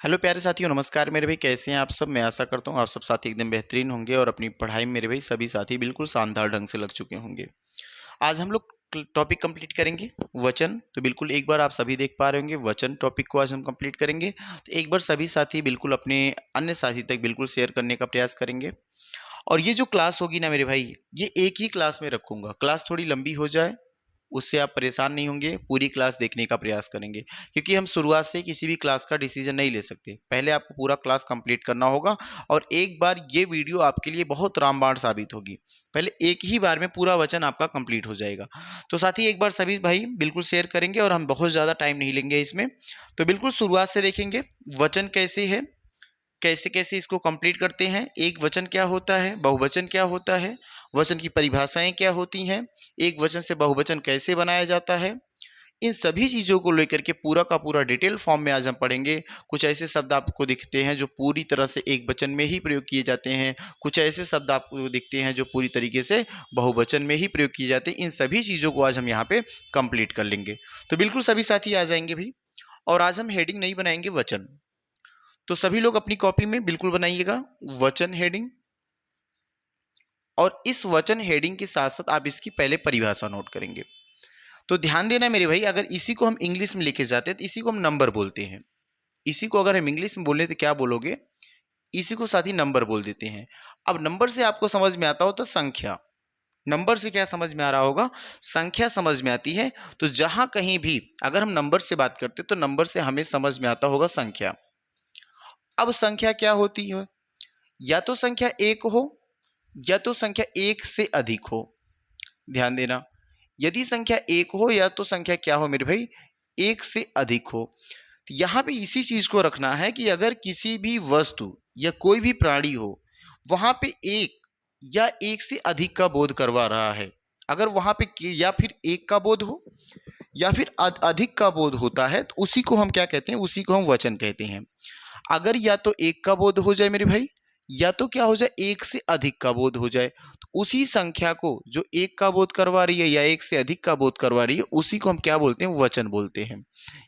Hello प्यारे साथियों, नमस्कार मेरे भाई। कैसे हैं आप सब? मैं आशा करता हूँ आप सब साथी एकदम बेहतरीन होंगे और अपनी पढ़ाई में मेरे भाई सभी साथी बिल्कुल शानदार ढंग से लग चुके होंगे। आज हम लोग टॉपिक कंप्लीट करेंगे वचन। तो बिल्कुल एक बार आप सभी देख पा रहे होंगे वचन टॉपिक को आज हम कंप्लीट करेंगे। तो एक बार सभी साथी बिल्कुल अपने अन्य साथी तक बिल्कुल शेयर करने का प्रयास करेंगे। और ये जो क्लास होगी ना मेरे भाई, ये एक ही क्लास में रखूंगा। क्लास थोड़ी लंबी हो जाए उससे आप परेशान नहीं होंगे, पूरी क्लास देखने का प्रयास करेंगे, क्योंकि हम शुरुआत से किसी भी क्लास का डिसीजन नहीं ले सकते। पहले आपको पूरा क्लास कंप्लीट करना होगा और एक बार ये वीडियो आपके लिए बहुत रामबाण साबित होगी। पहले एक ही बार में पूरा वचन आपका कंप्लीट हो जाएगा। तो साथ ही एक बार सभी भाई बिल्कुल शेयर करेंगे और हम बहुत ज़्यादा टाइम नहीं लेंगे इसमें। तो बिल्कुल शुरुआत से देखेंगे वचन कैसे है, कैसे कैसे इसको कंप्लीट करते हैं, एक वचन क्या होता है, बहुवचन क्या होता है, वचन की परिभाषाएं क्या होती हैं, एक वचन से बहुवचन कैसे बनाया जाता है। इन सभी चीज़ों को लेकर के पूरा का पूरा डिटेल फॉर्म में आज हम पढ़ेंगे। कुछ ऐसे शब्द आपको दिखते हैं जो पूरी तरह से एक वचन में ही प्रयोग किए जाते हैं, कुछ ऐसे शब्द आपको दिखते हैं जो पूरी तरीके से बहुवचन में ही प्रयोग किए जाते हैं। इन सभी चीज़ों को आज हम यहाँ पे कंप्लीट कर लेंगे। तो बिल्कुल सभी साथी आ जाएंगे भाई। और आज हम हेडिंग नहीं बनाएंगे, वचन। तो सभी लोग अपनी कॉपी में बिल्कुल बनाइएगा वचन हेडिंग। और इस वचन हेडिंग के साथ साथ आप इसकी पहले परिभाषा नोट करेंगे। तो ध्यान देना मेरे भाई, अगर इसी को हम इंग्लिश में लेके जाते हैं तो इसी को हम नंबर बोलते हैं। इसी को अगर हम इंग्लिश में बोले तो क्या बोलोगे? इसी को साथ ही नंबर बोल देते हैं। अब नंबर से आपको समझ में आता हो तो संख्या। नंबर से क्या समझ में आ रहा होगा? संख्या समझ में आती है। तो जहां कहीं भी अगर हम नंबर से बात करते तो नंबर से हमें समझ में आता होगा संख्या। अब संख्या क्या होती है? या तो संख्या एक हो या तो संख्या एक से अधिक हो। ध्यान देना, यदि संख्या एक हो या तो संख्या क्या हो मेरे भाई? एक से अधिक हो। तो यहां पे इसी चीज को रखना है कि अगर किसी भी वस्तु या कोई भी प्राणी हो, वहां पे एक या एक से अधिक का बोध करवा रहा है, अगर वहां पे या फिर एक का बोध हो या फिर अधिक का बोध होता है, तो उसी को हम क्या कहते हैं? उसी को हम वचन कहते हैं। अगर या तो एक का बोध हो जाए मेरे भाई, या तो क्या हो जाए? एक से अधिक का बोध हो जाए, तो उसी संख्या को जो एक का बोध करवा रही है या एक से अधिक का बोध करवा रही है, उसी को हम क्या बोलते हैं? वचन बोलते हैं।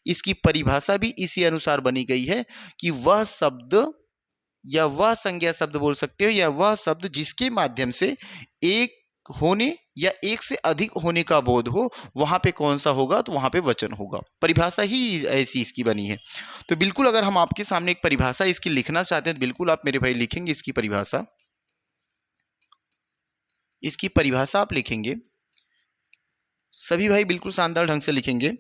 इसकी परिभाषा भी इसी अनुसार बनी गई है कि वह शब्द या वह संज्ञा शब्द बोल सकते हो, या वह शब्द जिसके माध्यम से एक होने या एक से अधिक होने का बोध हो, वहां पे कौन सा होगा? तो वहां पे वचन होगा। परिभाषा ही ऐसी इसकी बनी है। तो बिल्कुल अगर हम आपके सामने एक परिभाषा इसकी लिखना चाहते हैं तो बिल्कुल आप मेरे भाई लिखेंगे इसकी परिभाषा। इसकी परिभाषा आप लिखेंगे सभी भाई, बिल्कुल शानदार ढंग से लिखेंगे।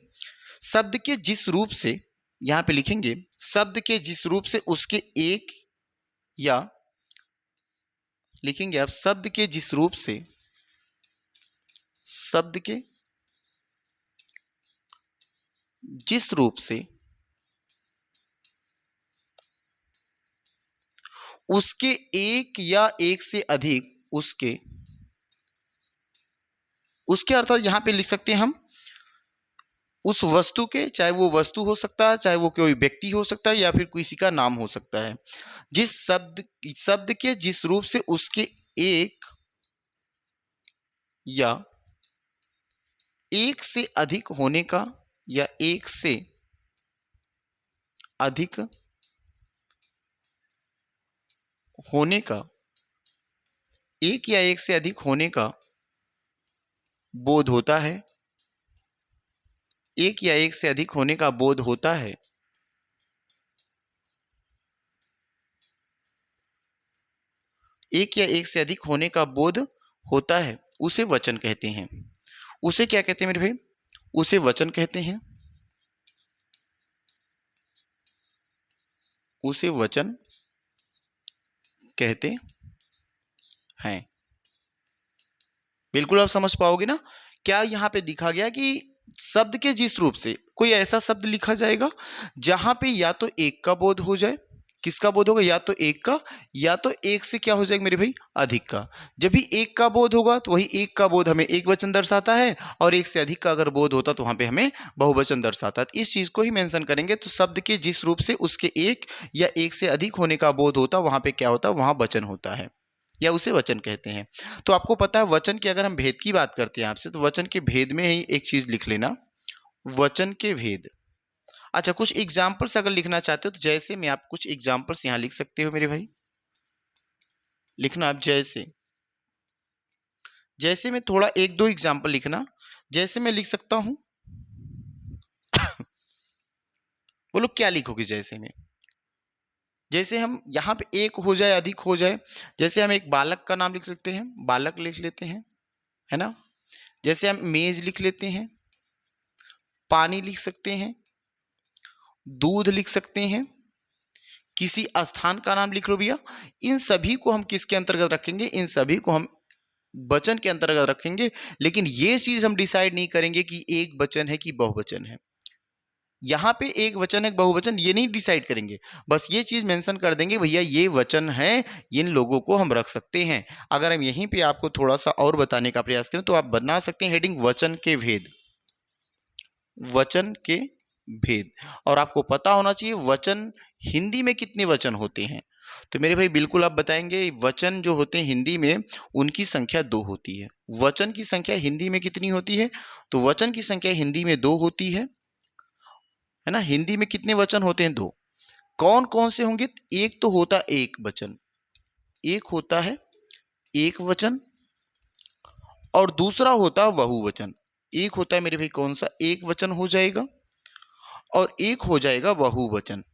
शब्द के जिस रूप से, यहां पे लिखेंगे शब्द के जिस रूप से उसके एक, या लिखेंगे आप शब्द के जिस रूप से, शब्द के जिस रूप से उसके एक या एक से अधिक उसके, उसके अर्थात यहां पे लिख सकते हैं हम उस वस्तु के, चाहे वो वस्तु हो सकता है, चाहे वो कोई व्यक्ति हो सकता है, या फिर किसी का नाम हो सकता है। जिस शब्द के जिस रूप से उसके एक या एक से अधिक होने का, या एक से अधिक होने का, एक या एक से अधिक होने का बोध होता है, एक या एक से अधिक होने का बोध होता है, एक या एक से अधिक होने का बोध होता है, उसे वचन कहते हैं। उसे क्या कहते हैं मेरे भाई? उसे वचन कहते हैं। उसे वचन कहते हैं। बिल्कुल आप समझ पाओगे ना? क्या यहां पे दिखा गया कि शब्द के जिस रूप से कोई ऐसा शब्द लिखा जाएगा जहां पे या तो एक का बोध हो जाए, किसका बोध होगा? या तो एक का, या तो एक से क्या हो जाएगा मेरे भाई? अधिक का। जब भी एक का बोध होगा तो वही एक का बोध हमें एक वचन दर्शाता है, और एक से अधिक का अगर बोध होता तो वहां पे हमें बहुवचन दर्शाता है। तो इस चीज को ही मेंशन करेंगे। तो शब्द के जिस रूप से उसके एक या एक से अधिक होने का बोध होता, वहां पे क्या होता? वहां वचन होता है, या उसे वचन कहते हैं। तो आपको पता है वचन की अगर हम भेद की बात करते हैं आपसे, तो वचन के भेद में ही एक चीज लिख लेना, वचन के भेद। अच्छा, कुछ एग्जाम्पल्स अगर लिखना चाहते हो तो जैसे में आप कुछ एग्जाम्पल्स यहाँ लिख सकते हो मेरे भाई। लिखना आप जैसे, जैसे में थोड़ा एक दो एग्जाम्पल लिखना। जैसे मैं लिख सकता हूं, बोलो क्या लिखोगे जैसे में। जैसे हम यहाँ पे एक हो जाए अधिक हो जाए, जैसे हम एक बालक का नाम लिख सकते हैं, बालक लिख लेते हैं, है ना। जैसे हम मेज लिख लेते हैं, पानी लिख सकते हैं, दूध लिख सकते हैं, किसी स्थान का नाम लिख लो भैया। इन सभी को हम किसके अंतर्गत रखेंगे, इन सभी को हम वचन के अंतर्गत रखेंगे। लेकिन ये चीज हम डिसाइड नहीं करेंगे कि एक वचन है कि बहुवचन है। यहां पे एक वचन है बहुवचन ये नहीं डिसाइड करेंगे, बस ये चीज मेंशन कर देंगे भैया ये वचन है, इन लोगों को हम रख सकते हैं। अगर हम यहीं पे आपको थोड़ा सा और बताने का प्रयास करें तो आप बना सकते हैं हेडिंग वचन के भेद, वचन के भेद। और आपको पता होना चाहिए वचन हिंदी में कितने वचन होते हैं। तो मेरे भाई बिल्कुल आप बताएंगे वचन जो होते हैं हिंदी में उनकी संख्या 2 होती है। वचन की संख्या हिंदी में कितनी होती है, तो वचन की संख्या हिंदी में 2 होती है ना। हिंदी में कितने वचन होते हैं, 2। कौन कौन से होंगे, एक तो होता एक वचन, एक होता है एक वचन, और दूसरा होता बहुवचन। एक होता है मेरे भाई कौन सा, एक वचन हो जाएगा, और एक हो जाएगा बहुवचन,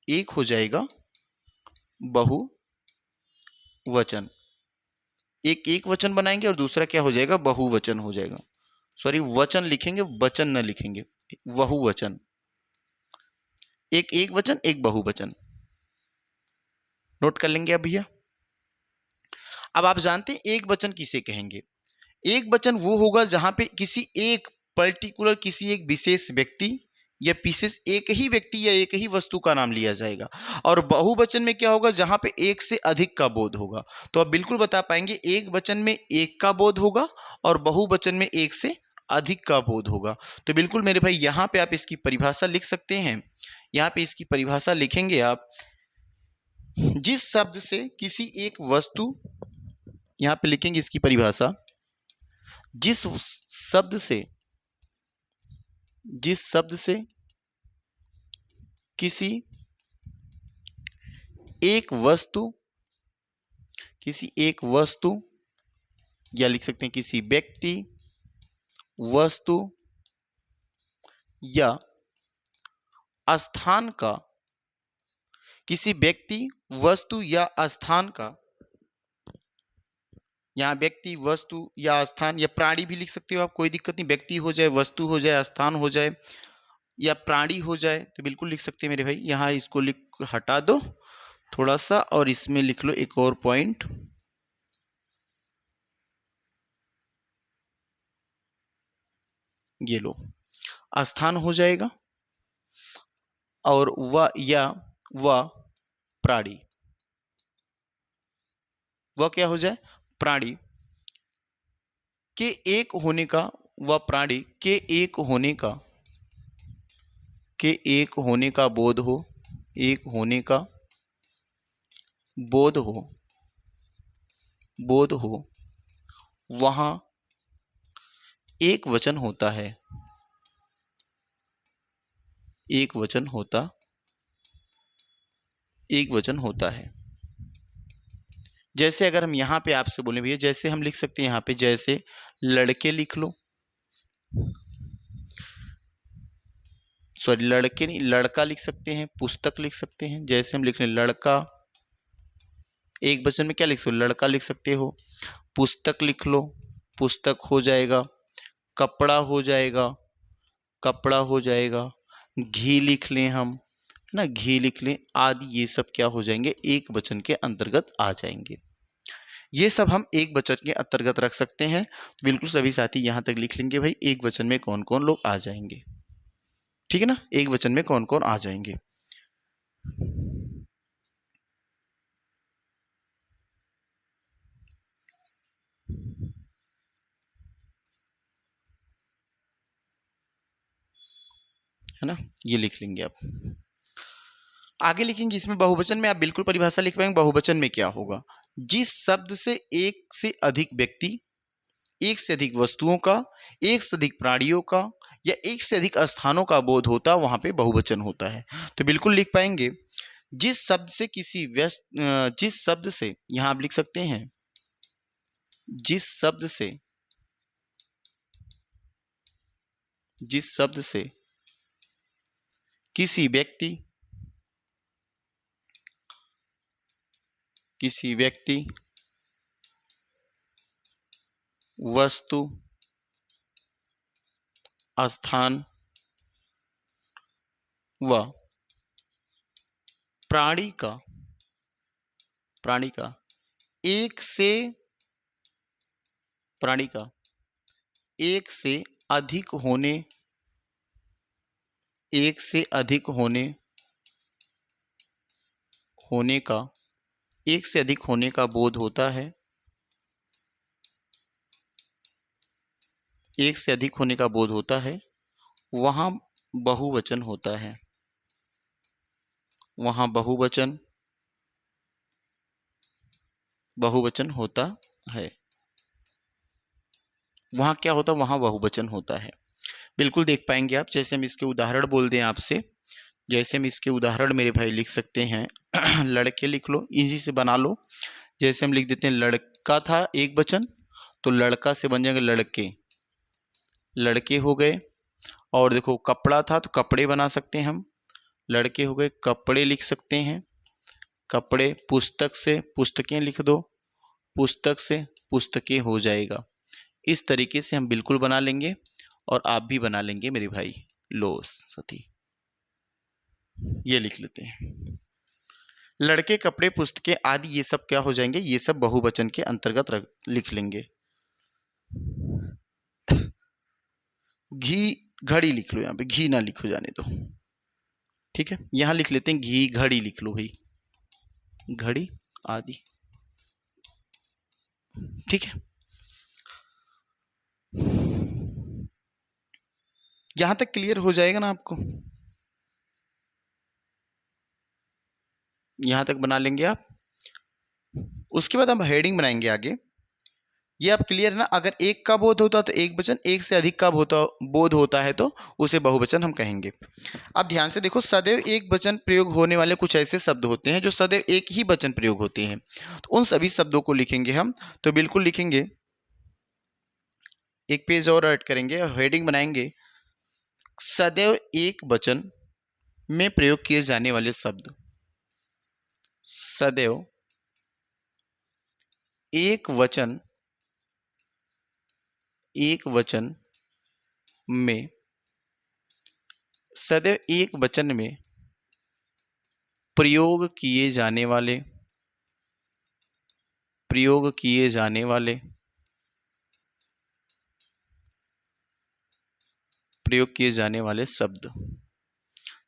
एक हो जाएगा बहुवचन। एक एक वचन बनाएंगे और दूसरा क्या हो जाएगा, बहुवचन हो जाएगा। सॉरी वचन लिखेंगे, वचन न लिखेंगे, बहुवचन। एक एक वचन एक बहुवचन, नोट कर लेंगे अब भैया। अब आप जानते हैं एक वचन किसे कहेंगे। एक वचन वो होगा जहां पे किसी एक पर्टिकुलर, किसी एक विशेष व्यक्ति या विशेष एक ही व्यक्ति या एक ही वस्तु का नाम लिया जाएगा। और बहुवचन में क्या होगा, जहां पे एक से अधिक का बोध होगा। तो आप बिल्कुल बता पाएंगे एक वचन में एक का बोध होगा और बहुवचन में एक से अधिक का बोध होगा। तो बिल्कुल मेरे भाई यहां पे आप इसकी परिभाषा लिख सकते हैं। यहां पे इसकी परिभाषा लिखेंगे आप, जिस शब्द से किसी एक वस्तु, यहां पे लिखेंगे इसकी परिभाषा, जिस शब्द से, जिस शब्द से किसी एक वस्तु, किसी एक वस्तु, या लिख सकते हैं किसी व्यक्ति, वस्तु या स्थान का, किसी व्यक्ति वस्तु या स्थान का, यहाँ व्यक्ति वस्तु या स्थान या प्राणी भी लिख सकते हो आप, कोई दिक्कत नहीं। व्यक्ति हो जाए, वस्तु हो जाए, स्थान हो जाए या प्राणी हो जाए तो बिल्कुल लिख सकते हैं मेरे भाई। यहाँ इसको लिख हटा दो थोड़ा सा और इसमें लिख लो एक और पॉइंट, ये लो स्थान हो जाएगा, और वह या वह प्राणी, वह क्या हो जाए, प्राणी के एक होने का, वह प्राणी के एक होने का, के एक होने का बोध हो, एक होने का बोध हो, बोध हो, वहां एक वचन होता है, एक वचन होता, एक वचन होता है। जैसे अगर हम यहां पे आपसे बोले भैया, जैसे हम लिख सकते हैं यहां पे, जैसे लड़के लिख लो, सॉरी लड़के नहीं, लड़का लिख सकते हैं, पुस्तक लिख सकते हैं। जैसे हम लिख रहे लड़का, एक वचन में क्या लिख सकते हो, लड़का लिख सकते हो, पुस्तक लिख लो, पुस्तक हो जाएगा, कपड़ा हो जाएगा, कपड़ा हो जाएगा, घी लिख लें हम, है ना, घी लिख लें आदि, ये सब क्या हो जाएंगे, एक वचन के अंतर्गत आ जाएंगे। ये सब हम एक वचन के अंतर्गत रख सकते हैं। तो बिल्कुल सभी साथी यहां तक लिख लेंगे भाई एक वचन में कौन कौन लोग आ जाएंगे, ठीक है ना, एक वचन में कौन कौन आ जाएंगे। है ना, ये लिख लेंगे आप। आगे लिखेंगे इसमें बहुवचन में आप बिल्कुल परिभाषा लिख पाएंगे। बहुवचन में क्या होगा, जिस शब्द से एक से अधिक व्यक्ति, एक से अधिक वस्तुओं का, एक से अधिक प्राणियों का या एक से अधिक स्थानों का बोध होता वहां पे बहुवचन होता है। तो बिल्कुल लिख पाएंगे, जिस शब्द से किसी व्यस्त जिस शब्द से, यहां आप लिख सकते हैं, जिस शब्द से किसी व्यक्ति वस्तु स्थान व प्राणी का एक से अधिक होने का बोध होता है, एक से अधिक होने का बोध होता है, वहां बहुवचन होता है, वहां बहुवचन होता है, वहां क्या होता है, वहां बहुवचन होता है। बिल्कुल देख पाएंगे आप। जैसे हम इसके उदाहरण बोल दें आपसे, जैसे हम इसके उदाहरण मेरे भाई लिख सकते हैं लड़के लिख लो, इजी से बना लो। जैसे हम लिख देते हैं लड़का था एक वचन, तो लड़का से बन जाएंगे लड़के हो गए। और देखो कपड़ा था तो कपड़े बना सकते हैं हम, लड़के हो गए, कपड़े लिख सकते हैं, कपड़े। पुस्तक से पुस्तकें लिख दो, पुस्तक से पुस्तकें हो जाएगा। इस तरीके से हम बिल्कुल बना लेंगे और आप भी बना लेंगे मेरे भाई। लो सती, ये लिख लेते हैं, लड़के, कपड़े, पुस्तकें आदि, ये सब क्या हो जाएंगे, ये सब बहुवचन के अंतर्गत लिख लेंगे। घी घड़ी लिख लो, यहाँ पे घी ना लिखो, जाने दो, ठीक है। यहां लिख लेते हैं घी घड़ी लिख लो भाई, घड़ी आदि, ठीक है। यहां तक क्लियर हो जाएगा ना आपको, यहां तक बना लेंगे आप। उसके बाद हम हेडिंग बनाएंगे आगे। ये आप क्लियर है ना। अगर एक का बोध होता तो एक वचन, एक से अधिक का बोध होता है तो उसे बहुवचन हम कहेंगे। अब ध्यान से देखो, सदैव एक वचन प्रयोग होने वाले कुछ ऐसे शब्द होते हैं जो सदैव एक ही वचन प्रयोग होते हैं, तो उन सभी शब्दों को लिखेंगे हम। तो बिल्कुल लिखेंगे, एक पेज और ऐड करेंगे और हेडिंग बनाएंगे, सदैव एक वचन में प्रयोग किए जाने वाले शब्द। सदैव एक वचन में, सदैव एक वचन में प्रयोग किए जाने वाले शब्द।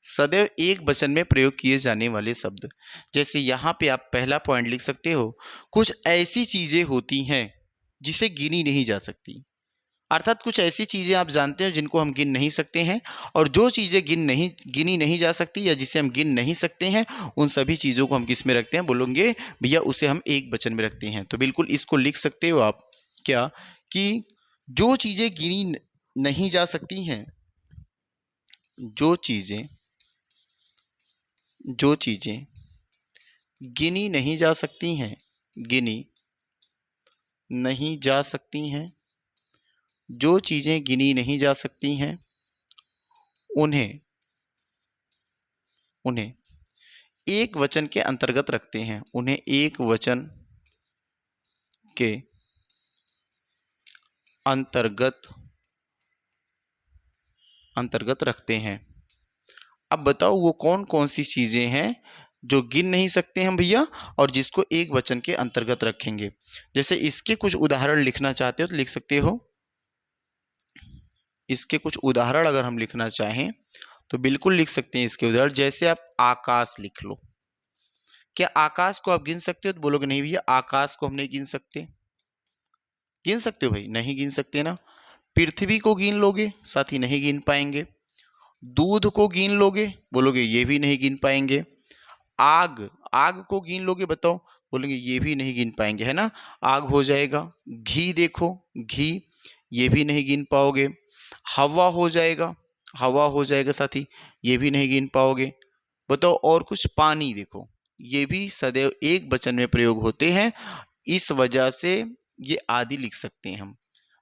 सदैव एक वचन में प्रयोग किए जाने वाले शब्द। जैसे यहां पे आप पहला पॉइंट लिख सकते हो, कुछ ऐसी चीजें होती हैं जिसे गिनी नहीं जा सकती। अर्थात कुछ ऐसी चीजें आप जानते हो जिनको हम गिन नहीं सकते हैं, और जो चीजें गिनी नहीं जा सकती या जिसे हम गिन नहीं सकते हैं, उन सभी चीजों को हम किस में रखते हैं, बोलोगे भैया उसे हम एक वचन में रखते हैं। तो बिल्कुल इसको लिख सकते हो आप, क्या, कि जो चीजें गिनी नहीं जा सकती हैं, जो चीजें गिनी नहीं जा सकती हैं, जो चीजें गिनी नहीं जा सकती हैं, उन्हें एक वचन के अंतर्गत रखते हैं, उन्हें एक वचन के अंतर्गत रखते हैं। अब बताओ वो कौन कौन सी चीजें हैं जो गिन नहीं सकते हम भैया, और जिसको एक वचन के अंतर्गत रखेंगे। जैसे इसके कुछ उदाहरण लिखना चाहते हो तो लिख सकते हो, इसके कुछ उदाहरण अगर हम लिखना चाहें तो बिल्कुल लिख सकते हैं इसके उदाहरण। जैसे आप आकाश लिख लो, क्या आकाश को आप गिन सकते हो, तो बोलोगे नहीं भैया आकाश को हम नहीं गिन सकते। गिन सकते हो भाई, नहीं गिन सकते ना। पृथ्वी को गिन लोगे, साथ ही नहीं गिन पाएंगे। दूध को गिन लोगे, बोलोगे ये भी नहीं गिन पाएंगे। आग को गिन लोगे, बताओ, बोलेंगे ये भी नहीं गिन पाएंगे, है ना, आग हो जाएगा। घी देखो, घी, ये भी नहीं गिन पाओगे। हवा हो जाएगा, हवा हो जाएगा साथी, ये भी नहीं गिन पाओगे। बताओ और कुछ, पानी देखो, ये भी सदैव एक वचन में प्रयोग होते हैं, इस वजह से ये आदि लिख सकते हैं हम।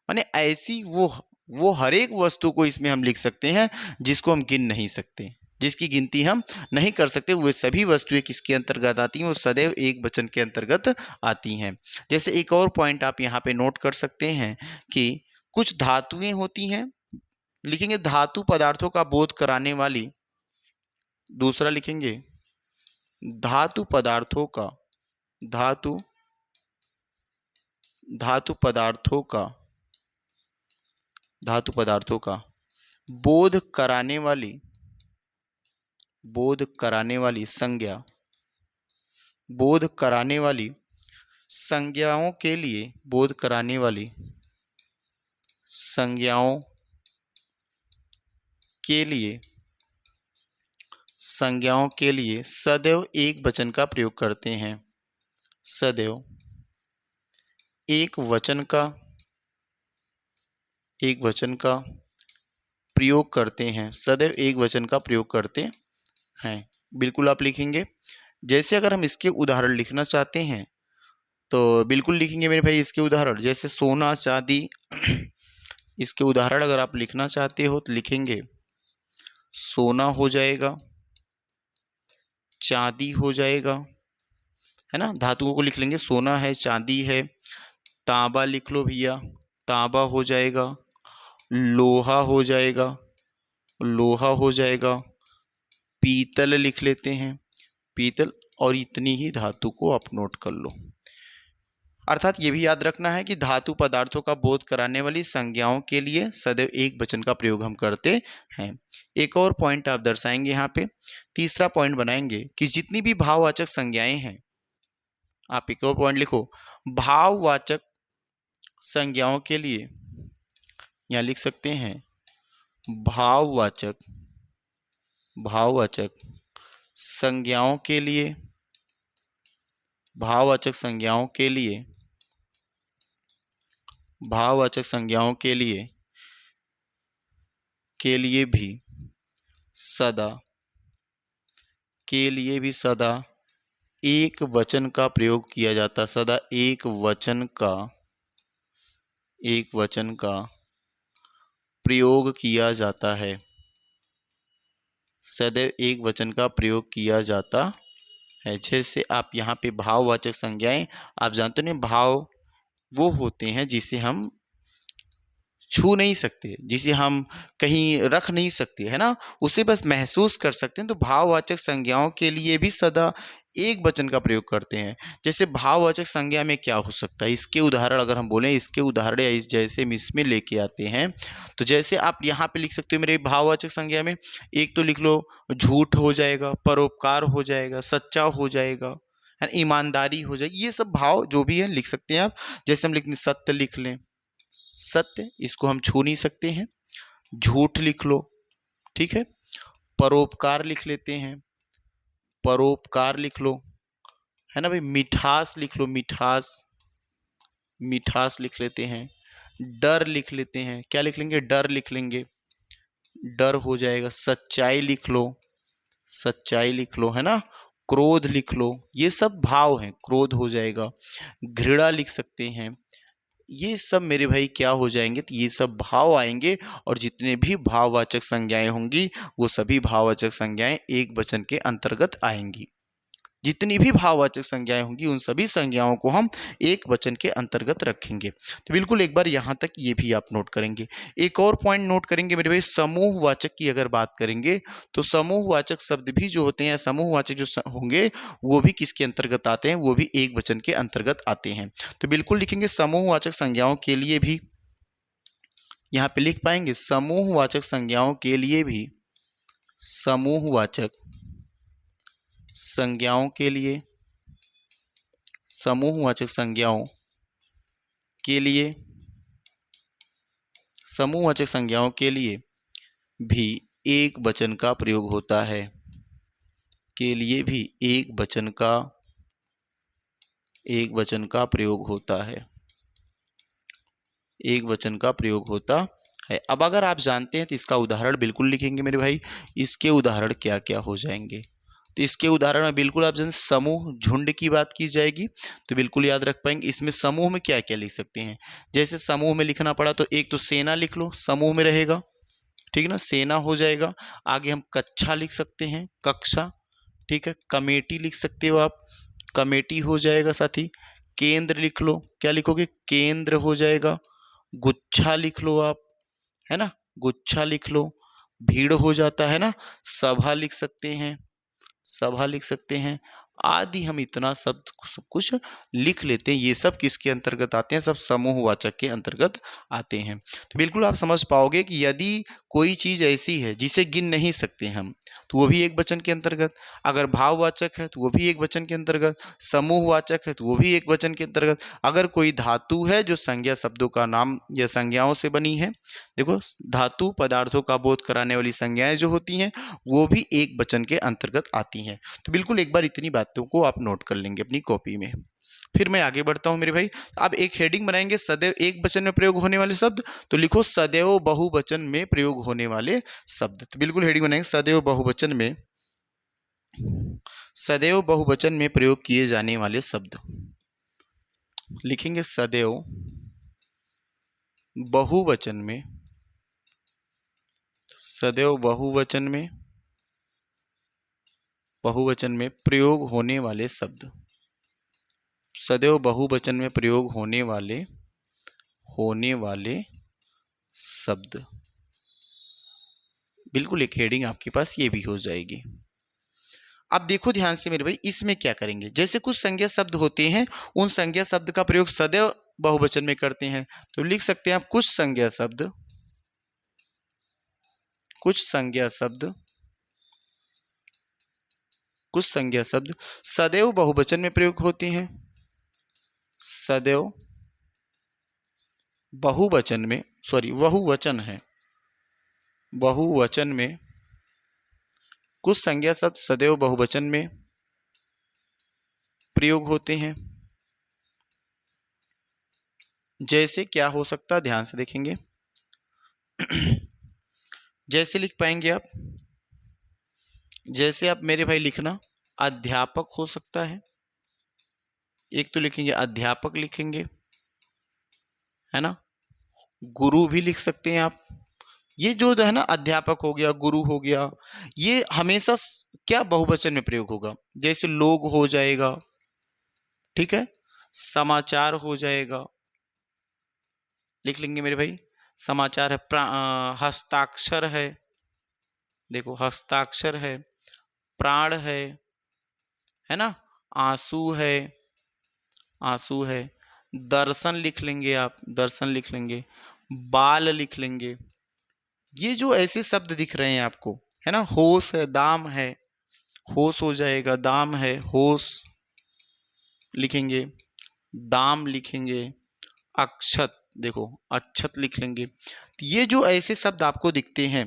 माने ऐसी वो हर एक वस्तु को इसमें हम लिख सकते हैं जिसको हम गिन नहीं सकते, जिसकी गिनती हम नहीं कर सकते, वो सभी वस्तुएं किसके अंतर्गत आती हैं, वो सदैव एक वचन के अंतर्गत आती हैं। जैसे एक और पॉइंट आप यहाँ पे नोट कर सकते हैं कि कुछ धातुएं होती हैं, लिखेंगे धातु पदार्थों का बोध कराने वाली, दूसरा लिखेंगे धातु पदार्थों का, धातु धातु पदार्थों का, धातु पदार्थों का बोध कराने वाली, बोध कराने वाली संज्ञा, बोध कराने वाली संज्ञाओं के लिए, बोध कराने वाली संज्ञाओं के लिए, संज्ञाओं के लिए सदैव एक वचन का प्रयोग करते हैं, सदैव एक वचन का, एक वचन का प्रयोग करते हैं, सदैव एक वचन का प्रयोग करते हैं। बिल्कुल आप लिखेंगे। जैसे अगर हम इसके उदाहरण लिखना चाहते हैं तो बिल्कुल लिखेंगे मेरे भाई इसके उदाहरण, जैसे सोना चांदी इसके उदाहरण अगर आप लिखना चाहते हो तो लिखेंगे सोना हो जाएगा, चांदी हो जाएगा, है ना, धातुओं को लिख लेंगे, सोना है, चांदी है, तांबा लिख लो भैया, तांबा हो जाएगा, लोहा हो जाएगा, लोहा हो जाएगा, पीतल लिख लेते हैं, पीतल, और इतनी ही धातु को आप नोट कर लो। अर्थात ये भी याद रखना है कि धातु पदार्थों का बोध कराने वाली संज्ञाओं के लिए सदैव एक वचन का प्रयोग हम करते हैं। एक और पॉइंट आप दर्शाएंगे यहाँ पे, तीसरा पॉइंट बनाएंगे कि जितनी भी भाववाचक संज्ञाएं हैं, आप एक और पॉइंट लिखो, भाववाचक संज्ञाओं के लिए, यहाँ लिख सकते हैं भाववाचक, भाववाचक संज्ञाओं के लिए, भाववाचक संज्ञाओं के लिए, भाववाचक संज्ञाओं के लिए भी सदा, के लिए भी सदा एक वचन का प्रयोग किया जाता, सदा एक वचन का, एक वचन का प्रयोग किया जाता है, सदैव एक वचन का प्रयोग किया जाता है। जैसे आप यहाँ पे भाववाचक संज्ञाएं, आप जानते हो भाव वो होते हैं जिसे हम छू नहीं सकते, जिसे हम कहीं रख नहीं सकते, है ना, उसे बस महसूस कर सकते हैं। तो भाववाचक संज्ञाओं के लिए भी सदा एक वचन का प्रयोग करते हैं। जैसे भाववाचक संज्ञा में क्या हो सकता है, इसके उदाहरण अगर हम बोलें, इसके उदाहरण जैसे हम इसमें लेके आते हैं, तो जैसे आप यहाँ पे लिख सकते हो मेरे भाववाचक संज्ञा में, एक तो लिख लो झूठ हो जाएगा, परोपकार हो जाएगा, सच्चा हो जाएगा, है, ईमानदारी हो जाएगी, ये सब भाव जो भी है लिख सकते हैं आप। जैसे हम लिख सत्य लिख लें, सत्य इसको हम छू नहीं सकते हैं, झूठ लिख लो, ठीक है, परोपकार लिख लेते हैं, परोपकार लिख लो, है ना भाई, मिठास लिख लो, मिठास, मिठास लिख लेते हैं, डर लिख लेते हैं, क्या लिख लेंगे, डर लिख लेंगे, डर हो जाएगा, सच्चाई लिख लो, सच्चाई लिख लो, है ना, क्रोध लिख लो, ये सब भाव हैं, क्रोध हो जाएगा, घृणा लिख सकते हैं, ये सब मेरे भाई क्या हो जाएंगे, तो ये सब भाव आएंगे, और जितने भी भाववाचक संज्ञाएं होंगी वो सभी भाववाचक संज्ञाएं एक वचन के अंतर्गत आएंगी। जितनी भी भाववाचक संज्ञाएं होंगी उन सभी संज्ञाओं को हम एक वचन के अंतर्गत रखेंगे। तो बिल्कुल एक बार यहाँ तक ये भी आप नोट करेंगे। एक और पॉइंट नोट करेंगे मेरे भाई, समूहवाचक की अगर बात करेंगे तो समूहवाचक शब्द भी जो होते हैं, समूहवाचक जो होंगे वो भी किसके अंतर्गत आते हैं, वो भी एक वचन के अंतर्गत आते हैं। तो बिल्कुल लिखेंगे समूहवाचक संज्ञाओं के लिए भी, यहाँ पे लिख पाएंगे समूहवाचक संज्ञाओं के लिए भी, समूहवाचक संज्ञाओं के लिए, समूहवाचक संज्ञाओं के लिए, समूहवाचक संज्ञाओं के लिए भी एक वचन का प्रयोग होता है, के लिए भी एक वचन का, एक वचन का प्रयोग होता है, एक वचन का प्रयोग होता है। अब अगर आप जानते हैं तो इसका उदाहरण बिल्कुल लिखेंगे मेरे भाई। इसके उदाहरण क्या क्या हो जाएंगे, तो इसके उदाहरण में बिल्कुल आप जन समूह झुंड की बात की जाएगी तो बिल्कुल याद रख पाएंगे। इसमें समूह में क्या क्या लिख सकते हैं, जैसे समूह में लिखना पड़ा तो एक तो सेना लिख लो, समूह में रहेगा, ठीक है ना, सेना हो जाएगा। आगे हम कक्षा लिख सकते हैं, कक्षा, ठीक है। कमेटी लिख सकते हो आप, कमेटी हो जाएगा साथी। केंद्र लिख लो, क्या लिखोगे, केंद्र हो जाएगा। गुच्छा लिख लो आप, है ना, गुच्छा लिख लो। भीड़ हो जाता है ना, सभा लिख सकते हैं, सभा लिख सकते हैं आदि। हम इतना सब कुछ लिख लेते हैं। ये सब किसके अंतर्गत आते हैं, सब समूहवाचक के अंतर्गत आते हैं। तो बिल्कुल आप समझ पाओगे कि यदि कोई चीज ऐसी है जिसे गिन नहीं सकते हम तो वो भी एक वचन के अंतर्गत, अगर भाववाचक है तो वो भी एक वचन के अंतर्गत, समूहवाचक है तो वो भी एक वचन के अंतर्गत। अगर कोई धातु है जो संज्ञा शब्दों का नाम या संज्ञाओं से बनी है, देखो धातु पदार्थों का बोध कराने वाली संज्ञाएं जो होती हैं वो भी एक वचन के अंतर्गत आती हैं। तो बिल्कुल एक बार इतनी बातों को आप नोट कर लेंगे अपनी कॉपी में। फिर मैं आगे बढ़ता हूं मेरे भाई। अब एक हेडिंग बनाएंगे, सदैव एक वचन में प्रयोग होने वाले शब्द, तो लिखो सदैव बहुवचन में प्रयोग होने वाले शब्द। तो बिल्कुल हेडिंग बनाएंगे सदैव बहुवचन में, सदैव बहुवचन में प्रयोग किए जाने वाले शब्द लिखेंगे। सदैव बहुवचन में, सदैव बहुवचन में, बहुवचन में प्रयोग होने वाले शब्द, सदैव बहुवचन में प्रयोग होने वाले शब्द। बिल्कुल एक हेडिंग आपके पास ये भी हो जाएगी। अब देखो ध्यान से मेरे भाई, इसमें क्या करेंगे, जैसे कुछ संज्ञा शब्द होते हैं उन संज्ञा शब्द का प्रयोग सदैव बहुवचन में करते हैं, तो लिख सकते हैं आप कुछ संज्ञा शब्द, कुछ संज्ञा शब्द, कुछ संज्ञा शब्द सदैव बहुवचन में प्रयोग होते हैं, सदैव बहुवचन में, सॉरी बहुवचन है, बहुवचन में कुछ संज्ञा शब्द सदैव बहुवचन में प्रयोग होते हैं। जैसे क्या हो सकता है, ध्यान से देखेंगे। जैसे लिख पाएंगे आप, जैसे आप मेरे भाई लिखना, अध्यापक हो सकता है, एक तो लिखेंगे अध्यापक लिखेंगे, है ना। गुरु भी लिख सकते हैं आप। ये जो है ना, अध्यापक हो गया, गुरु हो गया, ये हमेशा क्या बहुवचन में प्रयोग होगा। जैसे लोग हो जाएगा, ठीक है, समाचार हो जाएगा, लिख लेंगे मेरे भाई। समाचार है, हस्ताक्षर है, देखो हस्ताक्षर है, प्राण है ना, आंसू है, आंसू है, दर्शन लिख लेंगे आप, दर्शन लिख लेंगे, बाल लिख लेंगे। ये जो ऐसे शब्द दिख रहे हैं आपको, है ना, होश है, दाम है, होश हो जाएगा, दाम है, होश लिखेंगे, दाम लिखेंगे, अक्षत, देखो अक्षत लिख लेंगे। तो ये जो ऐसे शब्द आपको दिखते हैं,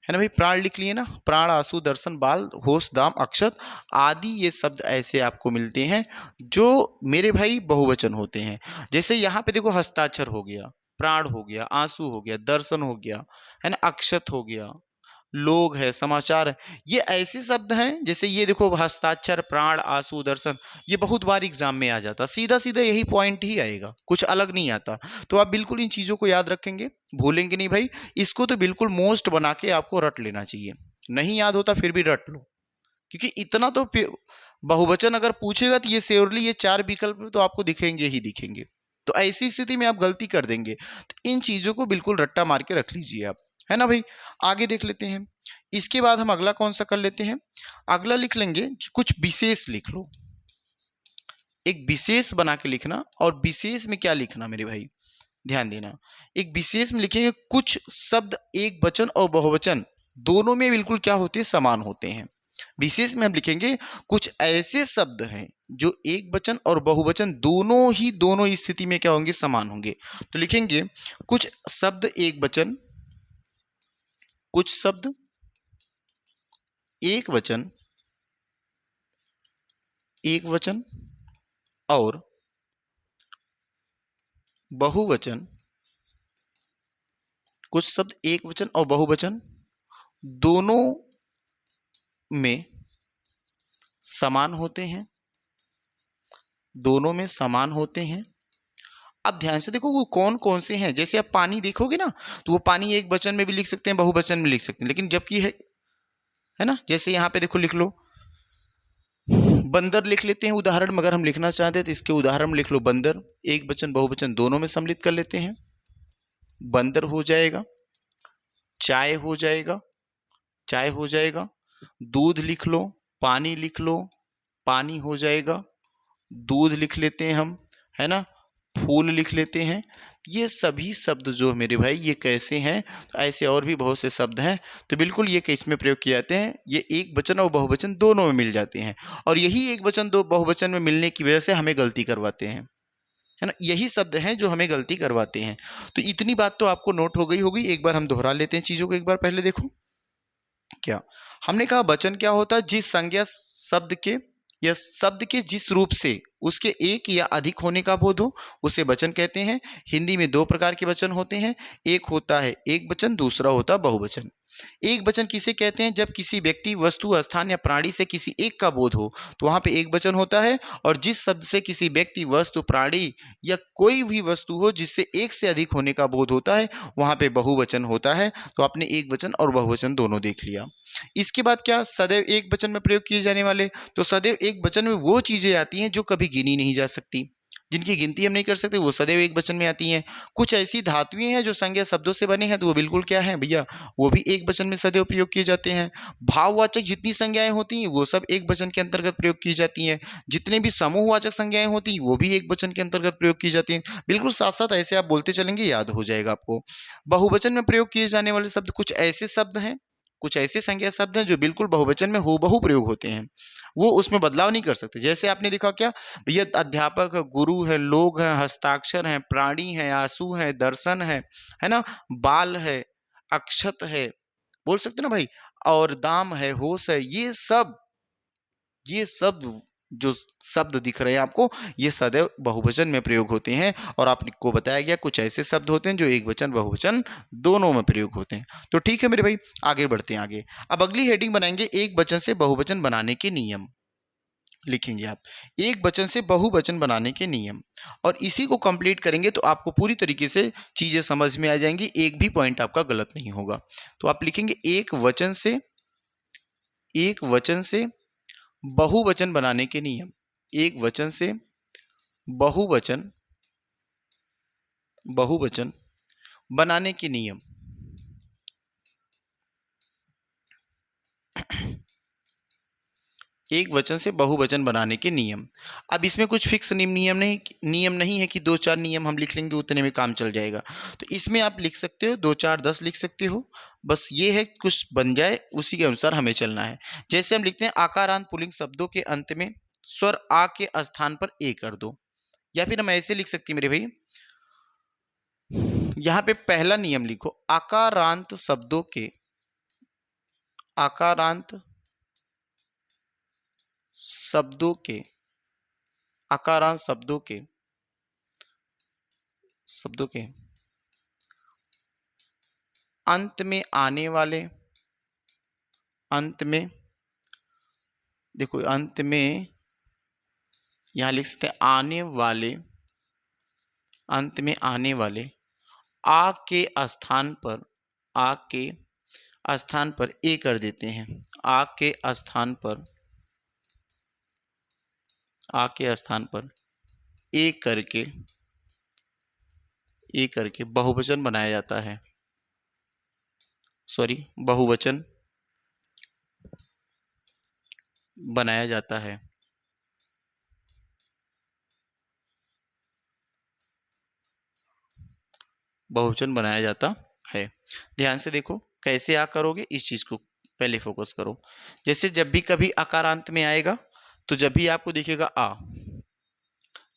है ना भाई, प्राण लिख लिए ना, प्राण, आंसू, दर्शन, बाल, होश, दाम, अक्षत आदि, ये शब्द ऐसे आपको मिलते हैं जो मेरे भाई बहुवचन होते हैं। जैसे यहाँ पे देखो हस्ताक्षर हो गया, प्राण हो गया, आंसू हो गया, दर्शन हो गया, है ना, अक्षत हो गया, लोग है, समाचार है, ये ऐसे शब्द हैं। जैसे ये देखो हस्ताक्षर, प्राण, आंसू, दर्शन, ये बहुत बार एग्जाम में आ जाता, सीधा सीधा यही पॉइंट ही आएगा, कुछ अलग नहीं आता। तो आप बिल्कुल इन चीजों को याद रखेंगे, भूलेंगे नहीं भाई। इसको तो बिल्कुल मोस्ट बना के आपको रट लेना चाहिए, नहीं याद होता फिर भी रट लो, क्योंकि इतना तो बहुवचन अगर पूछेगा तो ये श्योरली ये चार विकल्प तो आपको दिखेंगे ही दिखेंगे। तो ऐसी स्थिति में आप गलती कर देंगे, तो इन चीजों को बिल्कुल रट्टा मार के रख लीजिए आप, है ना भाई। आगे देख लेते हैं। इसके बाद हम अगला कौन सा कर लेते हैं, अगला लिख लेंगे कि कुछ विशेष लिख लो, एक विशेष बना के लिखना। और विशेष में क्या लिखना मेरे भाई, ध्यान देना, एक विशेष में लिखेंगे कुछ शब्द एक वचन और बहुवचन दोनों में बिल्कुल क्या होते हैं, समान होते हैं। विशेष में हम लिखेंगे कुछ ऐसे शब्द हैं जो एक वचन और बहुवचन दोनों ही स्थिति में क्या होंगे, समान होंगे। तो लिखेंगे कुछ शब्द एक वचन, कुछ शब्द एक वचन, एक वचन और बहुवचन, कुछ शब्द एक वचन और बहुवचन दोनों में समान होते हैं, दोनों में समान होते हैं। अब ध्यान से देखो वो कौन कौन से हैं। जैसे आप पानी देखोगे ना, तो वो पानी एक वचन में भी लिख सकते हैं, बहुवचन में लिख सकते हैं, लेकिन जबकि है ना, जैसे यहाँ पे देखो लिख लो बंदर लिख लेते हैं उदाहरण, मगर हम लिखना चाहते हैं तो इसके उदाहरण लिख लो बंदर, एक वचन बहुवचन दोनों में सम्मिलित कर लेते हैं, बंदर हो जाएगा, चाय हो जाएगा, चाय हो जाएगा, दूध लिख लो, पानी लिख लो, पानी हो जाएगा, दूध लिख लेते हैं हम, है ना, फूल लिख लेते हैं। ये सभी शब्द जो मेरे भाई ये कैसे हैं, तो ऐसे और भी बहुत से शब्द हैं, तो बिल्कुल ये किस में प्रयोग किए जाते हैं, ये एक वचन और बहुवचन दोनों में मिल जाते हैं। और यही एक वचन दो बहुवचन में मिलने की वजह से हमें गलती करवाते हैं, है ना, यही शब्द हैं जो हमें गलती करवाते हैं। तो इतनी बात तो आपको नोट हो गई होगी, एक बार हम दोहरा लेते हैं चीजों को। एक बार पहले देखो क्या हमने कहा, वचन क्या होता है, जिस संज्ञा शब्द के या शब्द के जिस रूप से उसके एक या अधिक होने का बोध हो उसे वचन कहते हैं। हिंदी में दो प्रकार के वचन होते हैं, एक होता है एक वचन, दूसरा होता है बहुवचन। एक वचन किसे कहते हैं, जब किसी व्यक्ति, वस्तु, स्थान या प्राणी से किसी एक का बोध हो तो वहां पे एक वचन होता है, और जिस शब्द से किसी व्यक्ति, वस्तु, प्राणी या कोई भी वस्तु हो जिससे एक से अधिक होने का बोध होता है वहां पे बहुवचन होता है। तो आपने एक वचन और बहुवचन दोनों देख लिया। इसके बाद क्या, सदैव एक वचन में प्रयोग किए जाने वाले, तो सदैव एक वचन में वो चीजें आती हैं जो कभी गिनी नहीं जा सकती, जिनकी गिनती हम नहीं कर सकते, वो सदैव एक वचन में आती हैं। कुछ ऐसी धातुएं हैं जो संज्ञा शब्दों से बने हैं, तो वो बिल्कुल क्या है भैया, वो भी एक वचन में सदैव प्रयोग किए जाते हैं। भाववाचक जितनी संज्ञाएं होती हैं वो सब एक वचन के अंतर्गत प्रयोग की जाती हैं। जितने भी समूहवाचक संज्ञाएं होती हैं वो भी एक वचन के अंतर्गत प्रयोग की जाती हैं। बिल्कुल साथ साथ ऐसे आप बोलते चलेंगे, याद हो जाएगा आपको। बहुवचन में प्रयोग किए जाने वाले शब्द कुछ ऐसे शब्द हैं, कुछ ऐसे संज्ञा शब्द हैं जो बिल्कुल बहुवचन में हूबहू प्रयोग होते हैं, वो उसमें बदलाव नहीं कर सकते। जैसे आपने देखा क्या भैया, अध्यापक है, गुरु है, लोग हैं, हस्ताक्षर हैं, प्राणी है, आंसू है, दर्शन है ना, बाल है, अक्षत है, बोल सकते ना भाई, और दाम है, होश है, ये सब जो शब्द दिख रहे हैं आपको, ये सदैव बहुवचन में प्रयोग होते हैं। और आपको बताया गया कुछ ऐसे शब्द होते हैं जो एक वचन बहुवचन दोनों में प्रयोग होते हैं। तो ठीक है मेरे भाई, आगे बढ़ते हैं आगे। अब अगली हेडिंग बनाएंगे, एक वचन से बहुवचन बनाने के नियम। लिखेंगे आप, एक वचन से बहुवचन बनाने के नियम, और इसी को कंप्लीट करेंगे तो आपको पूरी तरीके से चीजें समझ में आ जाएंगी, एक भी पॉइंट आपका गलत नहीं होगा। तो आप लिखेंगे, एक वचन से बहुवचन बनाने के नियम, एक वचन से बहुवचन बनाने के नियम। एक वचन से बहुवचन बनाने के नियम। अब इसमें कुछ फिक्स नियम नहीं है कि 2-4 नियम हम लिख लेंगे उतने में काम चल जाएगा। तो इसमें आप लिख सकते हो 2, 4, 10 लिख सकते हो, बस ये है कुछ बन जाए उसी के अनुसार हमें चलना है। जैसे हम लिखते हैं, आकारांत पुल्लिंग शब्दों के अंत में स्वर आ के स्थान पर ए कर दो, या फिर हम ऐसे लिख सकते हैं मेरे भाई, यहाँ पे पहला नियम लिखो, आकारांत शब्दों के आकारांत शब्दों के अंत में आने वाले, अंत में देखो, अंत में यहां लिख सकते हैं आने वाले, अंत में आने वाले आ के स्थान पर ए कर देते हैं, आ के स्थान पर ए करके बहुवचन बनाया जाता है, बहुवचन बनाया जाता है। बहुवचन बनाया जाता है। ध्यान से देखो कैसे आ करोगे, इस चीज को पहले फोकस करो। जैसे जब भी कभी आकारांत में आएगा तो जब भी आपको दिखेगा आ,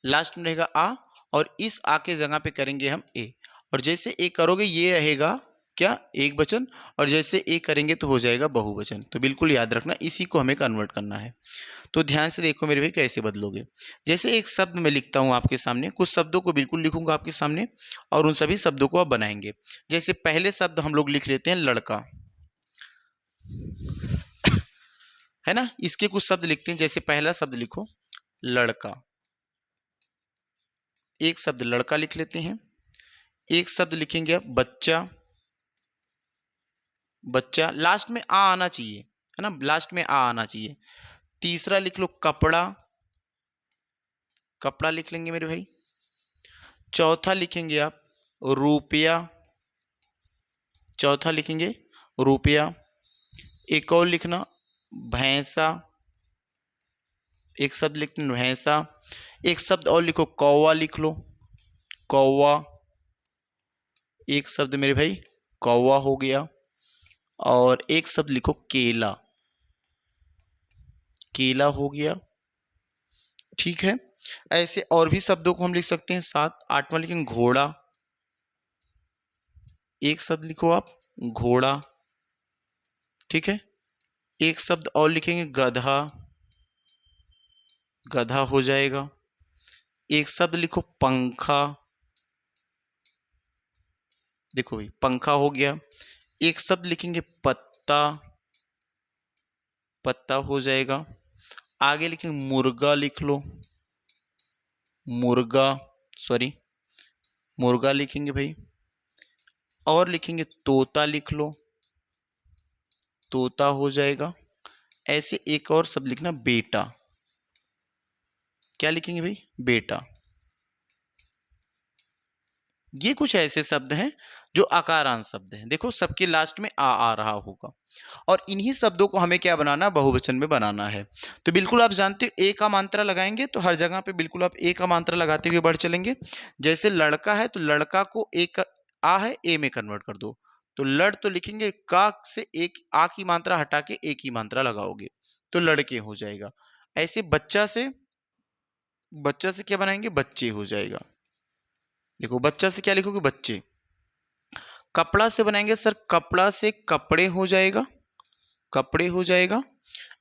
लास्ट में रहेगा आ, और इस आ के जगह पे करेंगे हम ए, और जैसे ए करोगे ये रहेगा क्या, एक वचन, और जैसे एक करेंगे तो हो जाएगा बहुवचन। तो बिल्कुल याद रखना, इसी को हमें कन्वर्ट करना है। तो ध्यान से देखो मेरे भाई कैसे बदलोगे। जैसे एक शब्द मैं लिखता हूं आपके सामने, कुछ शब्दों को बिल्कुल लिखूंगा आपके सामने और उन सभी शब्दों को आप बनाएंगे। जैसे पहले शब्द हम लोग लिख लेते हैं लड़का, है ना। इसके कुछ शब्द लिखते हैं। जैसे पहला शब्द लिखो लड़का, एक शब्द लड़का लिख लेते हैं। एक शब्द लिखेंगे आप बच्चा, बच्चा लास्ट में आ आना चाहिए, है ना, लास्ट में आ आना चाहिए। तीसरा लिख लो कपड़ा, कपड़ा लिख लेंगे मेरे भाई। चौथा लिखेंगे आप रुपया, चौथा लिखेंगे रुपया। एक और लिखना भैंसा, एक शब्द लिखते हैं भैंसा। एक शब्द और लिखो कौवा, लिख लो कौवा, एक शब्द मेरे भाई कौवा हो गया। और एक शब्द लिखो केला, केला हो गया। ठीक है, ऐसे और भी शब्दों को हम लिख सकते हैं। सात आठवां लिखेंगे घोड़ा, एक शब्द लिखो आप घोड़ा। ठीक है, एक शब्द और लिखेंगे गधा, गधा हो जाएगा। एक शब्द लिखो पंखा, देखो भाई पंखा हो गया। एक शब्द लिखेंगे पत्ता, पत्ता हो जाएगा। आगे लिखेंगे मुर्गा, लिख लो मुर्गा, सॉरी मुर्गा लिखेंगे भाई। और लिखेंगे तोता, लिख लो तोता हो जाएगा। ऐसे एक और शब्द लिखना बेटा, क्या लिखेंगे भाई बेटा। ये कुछ ऐसे शब्द हैं जो आकारांत शब्द हैं। देखो सबके लास्ट में आ रहा होगा, और इन्हीं शब्दों को हमें क्या बनाना, बहुवचन में बनाना है। तो बिल्कुल आप जानते हो ए का मात्रा लगाएंगे तो हर जगह पे बिल्कुल आप ए का मात्रा लगाते हुए बढ़ चलेंगे। जैसे लड़का है तो लड़का को एक आ है ए में कन्वर्ट कर दो, तो लड़ तो लिखेंगे का से एक आ की मात्रा हटा के ए की मात्रा लगाओगे तो लड़के हो जाएगा। ऐसे बच्चा से, बच्चा से क्या बनाएंगे बच्चे हो जाएगा। देखो बच्चा से क्या लिखोगे बच्चे। कपड़ा से बनाएंगे सर, कपड़ा से कपड़े हो जाएगा, कपड़े हो जाएगा।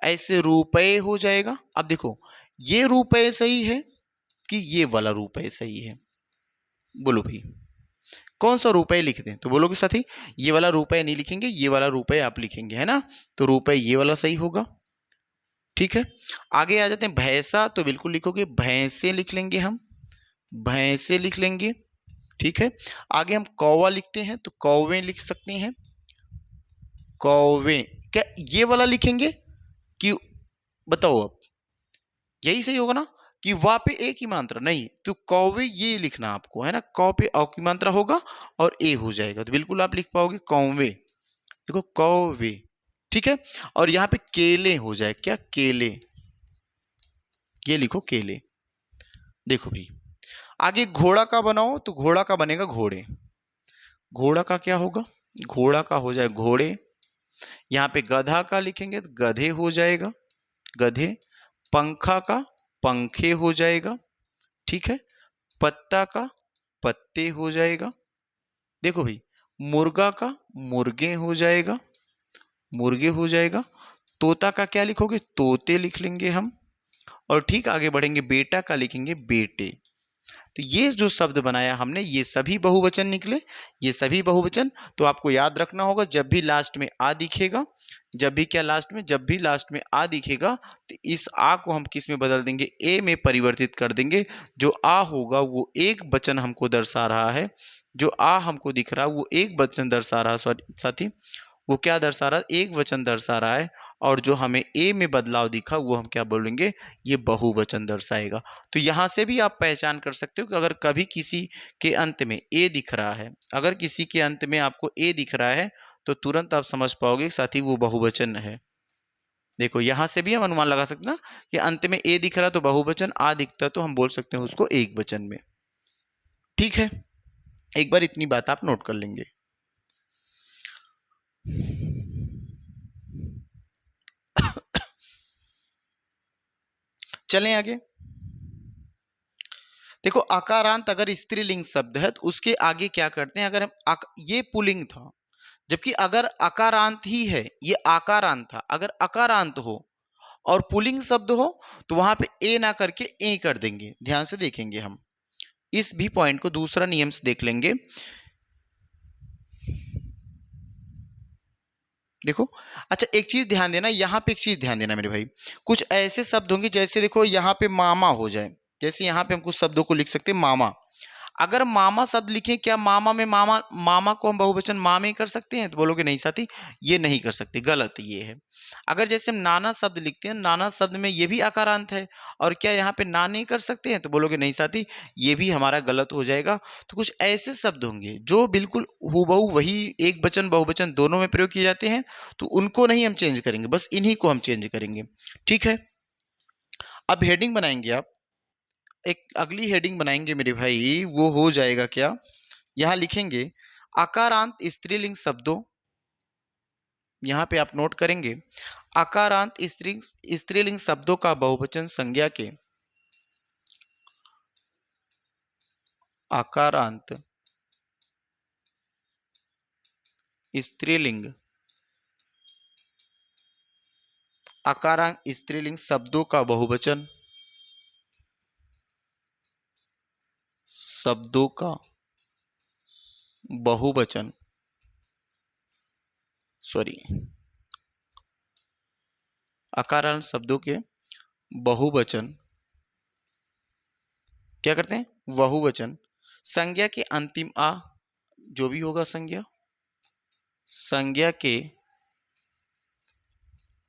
ऐसे रुपए हो जाएगा। अब देखो ये रुपए सही है कि ये वाला रुपए सही है, बोलो भाई कौन सा रुपए लिखते हैं। तो बोलोगे साथी ये वाला रुपए नहीं लिखेंगे, ये वाला रुपए आप लिखेंगे, है ना। तो रुपए ये वाला सही होगा। ठीक है, आगे आ जाते हैं भैंसा, तो बिल्कुल लिखोगे भैंसे लिख लेंगे हम, भैंसे लिख लेंगे। ठीक है, आगे हम कौवा लिखते हैं तो कौवे लिख सकते हैं, कौवे। क्या ये वाला लिखेंगे कि बताओ अब यही सही होगा ना, कि वा पे ए की मात्रा नहीं, तो कौवे ये लिखना आपको, है ना। कौ पे औ की मात्रा होगा और ए हो जाएगा, तो बिल्कुल आप लिख पाओगे कौवे। देखो कौवे। ठीक है, और यहां पे केले हो जाए, क्या केले, ये लिखो केले। देखो भाई आगे घोड़ा का बनाओ तो घोड़ा का बनेगा घोड़े, घोड़ा का क्या होगा घोड़ा का हो जाए घोड़े। यहाँ पे गधा का लिखेंगे तो गधे हो जाएगा, गधे। पंखा का पंखे हो जाएगा। ठीक है, पत्ता का पत्ते हो जाएगा। देखो भाई मुर्गा का मुर्गे हो जाएगा, मुर्गे हो जाएगा। तोता का क्या लिखोगे तोते लिख लेंगे हम। और ठीक आगे बढ़ेंगे बेटा का लिखेंगे बेटे। तो ये जो शब्द बनाया हमने ये सभी बहुवचन निकले, ये सभी बहुवचन। तो आपको याद रखना होगा जब भी लास्ट में आ दिखेगा, जब भी क्या लास्ट में, जब भी लास्ट में आ दिखेगा तो इस आ को हम किस में बदल देंगे ए में परिवर्तित कर देंगे। जो आ होगा वो एक वचन हमको दर्शा रहा है, जो आ हमको दिख रहा है वो एक वचन दर्शा रहा है, सॉरी साथी वो क्या दर्शा रहा है एक वचन दर्शा रहा है। और जो हमें ए में बदलाव दिखा वो हम क्या बोलेंगे ये बहुवचन दर्शाएगा। तो यहां से भी आप पहचान कर सकते हो कि अगर कभी किसी के अंत में ए दिख रहा है, अगर किसी के अंत में आपको ए दिख रहा है तो तुरंत आप समझ पाओगे साथी वो बहुवचन है। देखो यहां से भी हम अनुमान लगा सकते ना कि अंत में ए दिख रहा तो बहुवचन, आ दिखता तो हम बोल सकते हैं उसको एक वचन में। ठीक है, एक बार इतनी बात आप नोट कर लेंगे। चलें आगे। देखो आकारांत अगर स्त्रीलिंग शब्द है तो उसके आगे क्या करते हैं, अगर हम ये पुल्लिंग था जबकि अगर अकारांत ही है, ये आकारांत था, अगर अकारांत हो और पुल्लिंग शब्द हो तो वहां पे ए ना करके ए कर देंगे। ध्यान से देखेंगे हम इस भी पॉइंट को, दूसरा नियम से देख लेंगे। देखो, अच्छा एक चीज ध्यान देना, यहां पे एक चीज ध्यान देना मेरे भाई, कुछ ऐसे शब्द होंगे जैसे देखो यहाँ पे मामा हो जाए, जैसे यहाँ पे हम कुछ शब्दों को लिख सकते हैं मामा। अगर मामा शब्द लिखें, क्या मामा में मामा, मामा को हम बहुवचन माँ में कर सकते हैं? तो बोलोगे नहीं साथी, ये नहीं कर सकते, गलत ये है। अगर जैसे हम नाना शब्द लिखते हैं, नाना शब्द में ये भी आकारांत है, और क्या यहाँ पे ना नहीं कर सकते हैं? तो बोलोगे नहीं साथी, ये भी हमारा गलत हो जाएगा। तो कुछ ऐसे शब्द होंगे जो बिल्कुल हूबहू वही एक वचन बहुवचन दोनों में प्रयोग किए जाते हैं, तो उनको नहीं हम चेंज करेंगे, बस इन्हीं को हम चेंज करेंगे। ठीक है, अब हेडिंग बनाएंगे आप, एक अगली हेडिंग बनाएंगे मेरे भाई, वो हो जाएगा क्या, यहां लिखेंगे आकारांत स्त्रीलिंग शब्दों, यहां पे आप नोट करेंगे आकारांत स्त्रीलिंग शब्दों का बहुवचन संज्ञा के, आकारांत स्त्रीलिंग, आकारांत स्त्रीलिंग शब्दों का बहुवचन, शब्दों का बहुवचन, सॉरी, आकारांत शब्दों के बहुवचन क्या करते हैं? बहुवचन संज्ञा के अंतिम आ, जो भी होगा संज्ञा, संज्ञा के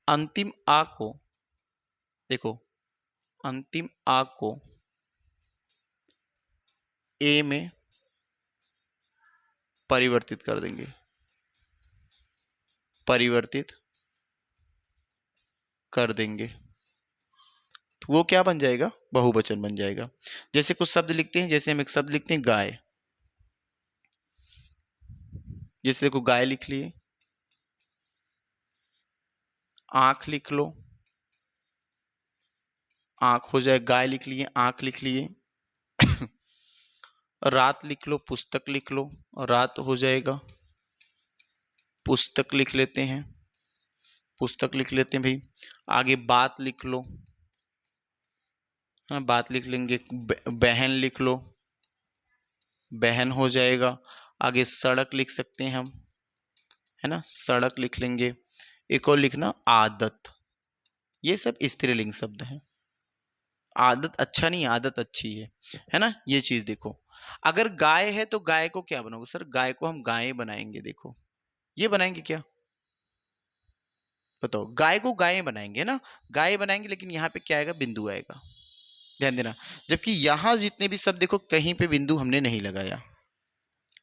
अंतिम आ को, देखो अंतिम आ को ए में परिवर्तित कर देंगे, परिवर्तित कर देंगे, तो वो क्या बन जाएगा? बहुवचन बन जाएगा। जैसे कुछ शब्द लिखते हैं, जैसे हम एक शब्द लिखते हैं गाय, जैसे देखो गाय लिख लिए, आंख लिख लो, आंख हो जाए, गाय लिख लिए, आंख लिख लिए, रात लिख लो, पुस्तक लिख लो, रात हो जाएगा, पुस्तक लिख लेते हैं, पुस्तक लिख लेते हैं भाई। आगे बात लिख लो, हाँ बात लिख लेंगे, बहन लिख लो, बहन हो जाएगा। आगे सड़क लिख सकते हैं हम, है ना, सड़क लिख लेंगे। एक और लिखना आदत, ये सब स्त्रीलिंग शब्द हैं। आदत अच्छा नहीं, आदत अच्छी है ना, ये चीज देखो। अगर गाय है तो गाय को क्या बनाओगे? सर गाय को हम गाय बनाएंगे, देखो ये बनाएंगे क्या बताओ, गाय को गाय बनाएंगे ना, गाय बनाएंगे, लेकिन यहाँ पे क्या आएगा? बिंदु आएगा, ध्यान देना। जबकि यहां जितने भी शब्द देखो कहीं पे बिंदु हमने नहीं लगाया,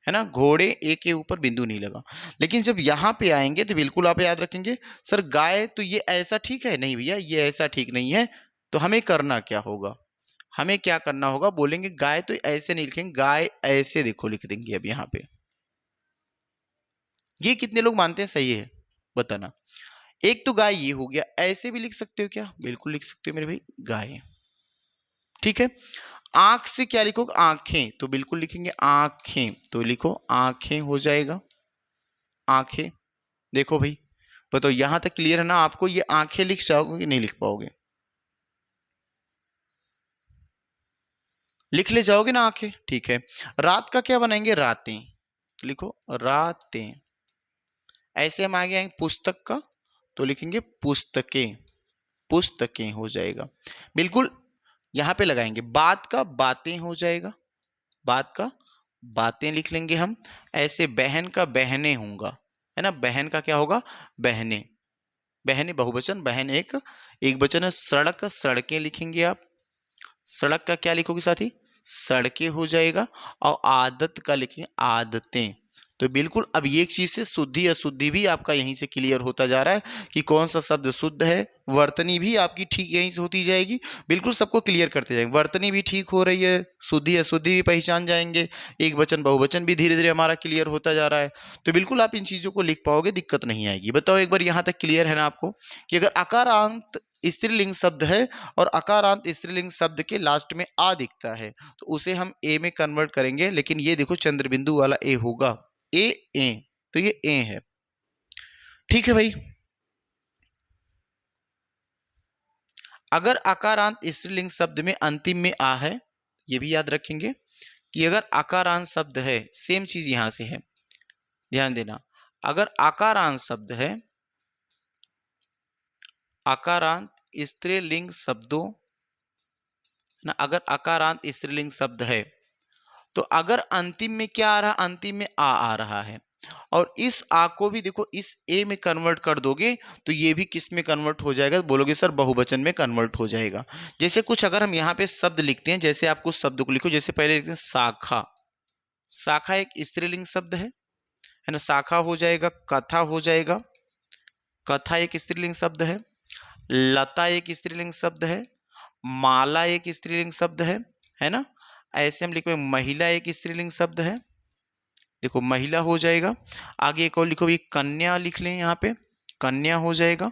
है ना, घोड़े ए के ऊपर बिंदु नहीं लगा। लेकिन जब यहाँ पे आएंगे तो बिल्कुल आप याद रखेंगे, सर गाय तो ये ऐसा ठीक है, नहीं भैया ये ऐसा ठीक नहीं है, तो हमें करना क्या होगा? हमें क्या करना होगा? बोलेंगे गाय तो ऐसे नहीं लिखेंगे, गाय ऐसे देखो लिख देंगे। अब यहाँ पे ये कितने लोग मानते हैं सही है बताना। एक तो गाय ये हो गया, ऐसे भी लिख सकते हो क्या? बिल्कुल लिख सकते हो मेरे भाई, गाय। ठीक है, आंख से क्या लिखोगे? आंखें, तो बिल्कुल लिखेंगे आंखें, तो लिखो आंखें हो जाएगा, आंखें। देखो भाई बताओ यहां तक क्लियर है ना आपको? ये आंखें लिख जाओगे कि नहीं लिख पाओगे? लिख ले जाओगे ना आंखें, ठीक है। रात का क्या बनाएंगे? रातें, लिखो रातें। ऐसे हम आगे आएंगे पुस्तक का, तो लिखेंगे पुस्तकें, पुस्तकें हो जाएगा। बिल्कुल यहां पे लगाएंगे। बात का बातें हो जाएगा, बात का बातें लिख लेंगे हम। ऐसे बहन का बहने होगा, है ना, बहन का क्या होगा? बहने, बहने बहुवचन, बहन एक एक वचन है। सड़क का सड़कें लिखेंगे आप, सड़क का क्या लिखोगे साथी? सड़कें हो जाएगा। और आदत का लिखेंगे आदतें। तो बिल्कुल अब ये एक चीज से शुद्धि अशुद्धि भी आपका यहीं से क्लियर होता जा रहा है कि कौन सा शब्द शुद्ध है। वर्तनी भी आपकी ठीक यहीं से होती जाएगी, बिल्कुल सबको क्लियर करते जाएंगे। वर्तनी भी ठीक हो रही है, शुद्धि अशुद्धि भी पहचान जाएंगे, एक वचन बहुवचन भी धीरे धीरे हमारा क्लियर होता जा रहा है। तो बिल्कुल आप इन चीजों को लिख पाओगे, दिक्कत नहीं आएगी। बताओ एक बार यहाँ तक क्लियर है ना आपको कि अगर अकारांत स्त्रीलिंग शब्द है और अकारांत स्त्रीलिंग शब्द के लास्ट में आ दिखता है तो उसे हम ए में कन्वर्ट करेंगे। लेकिन ये देखो चंद्र बिंदु वाला ए होगा, ए ए, तो ये ए है। ठीक है भाई। अगर आकारांत स्त्रीलिंग शब्द में अंतिम में आ है, ये भी याद रखेंगे कि अगर आकारांत शब्द है, सेम चीज यहां से है, ध्यान देना। अगर आकारांत शब्द है, आकारांत स्त्रीलिंग शब्दों ना, अगर आकारांत स्त्रीलिंग शब्द है तो अगर अंतिम में क्या आ रहा, अंतिम में आ रहा है, और इस आ को भी देखो इस ए में कन्वर्ट कर दोगे तो ये भी किस में कन्वर्ट हो जाएगा, बोलोगे सर बहुवचन में कन्वर्ट हो जाएगा। जैसे कुछ अगर हम यहाँ पे शब्द लिखते हैं, जैसे आप कुछ शब्द को लिखो, जैसे पहले लिखते हैं शाखा। शाखा एक स्त्रीलिंग शब्द है ना, शाखा हो जाएगा, कथा हो जाएगा, कथा एक स्त्रीलिंग शब्द है, लता एक स्त्रीलिंग शब्द है, माला एक स्त्रीलिंग शब्द है ना। ऐसे हम लिखो महिला एक स्त्रीलिंग शब्द है, देखो महिला हो जाएगा। आगे एक और लिखो, ये कन्या लिख लें, यहाँ पे कन्या हो जाएगा।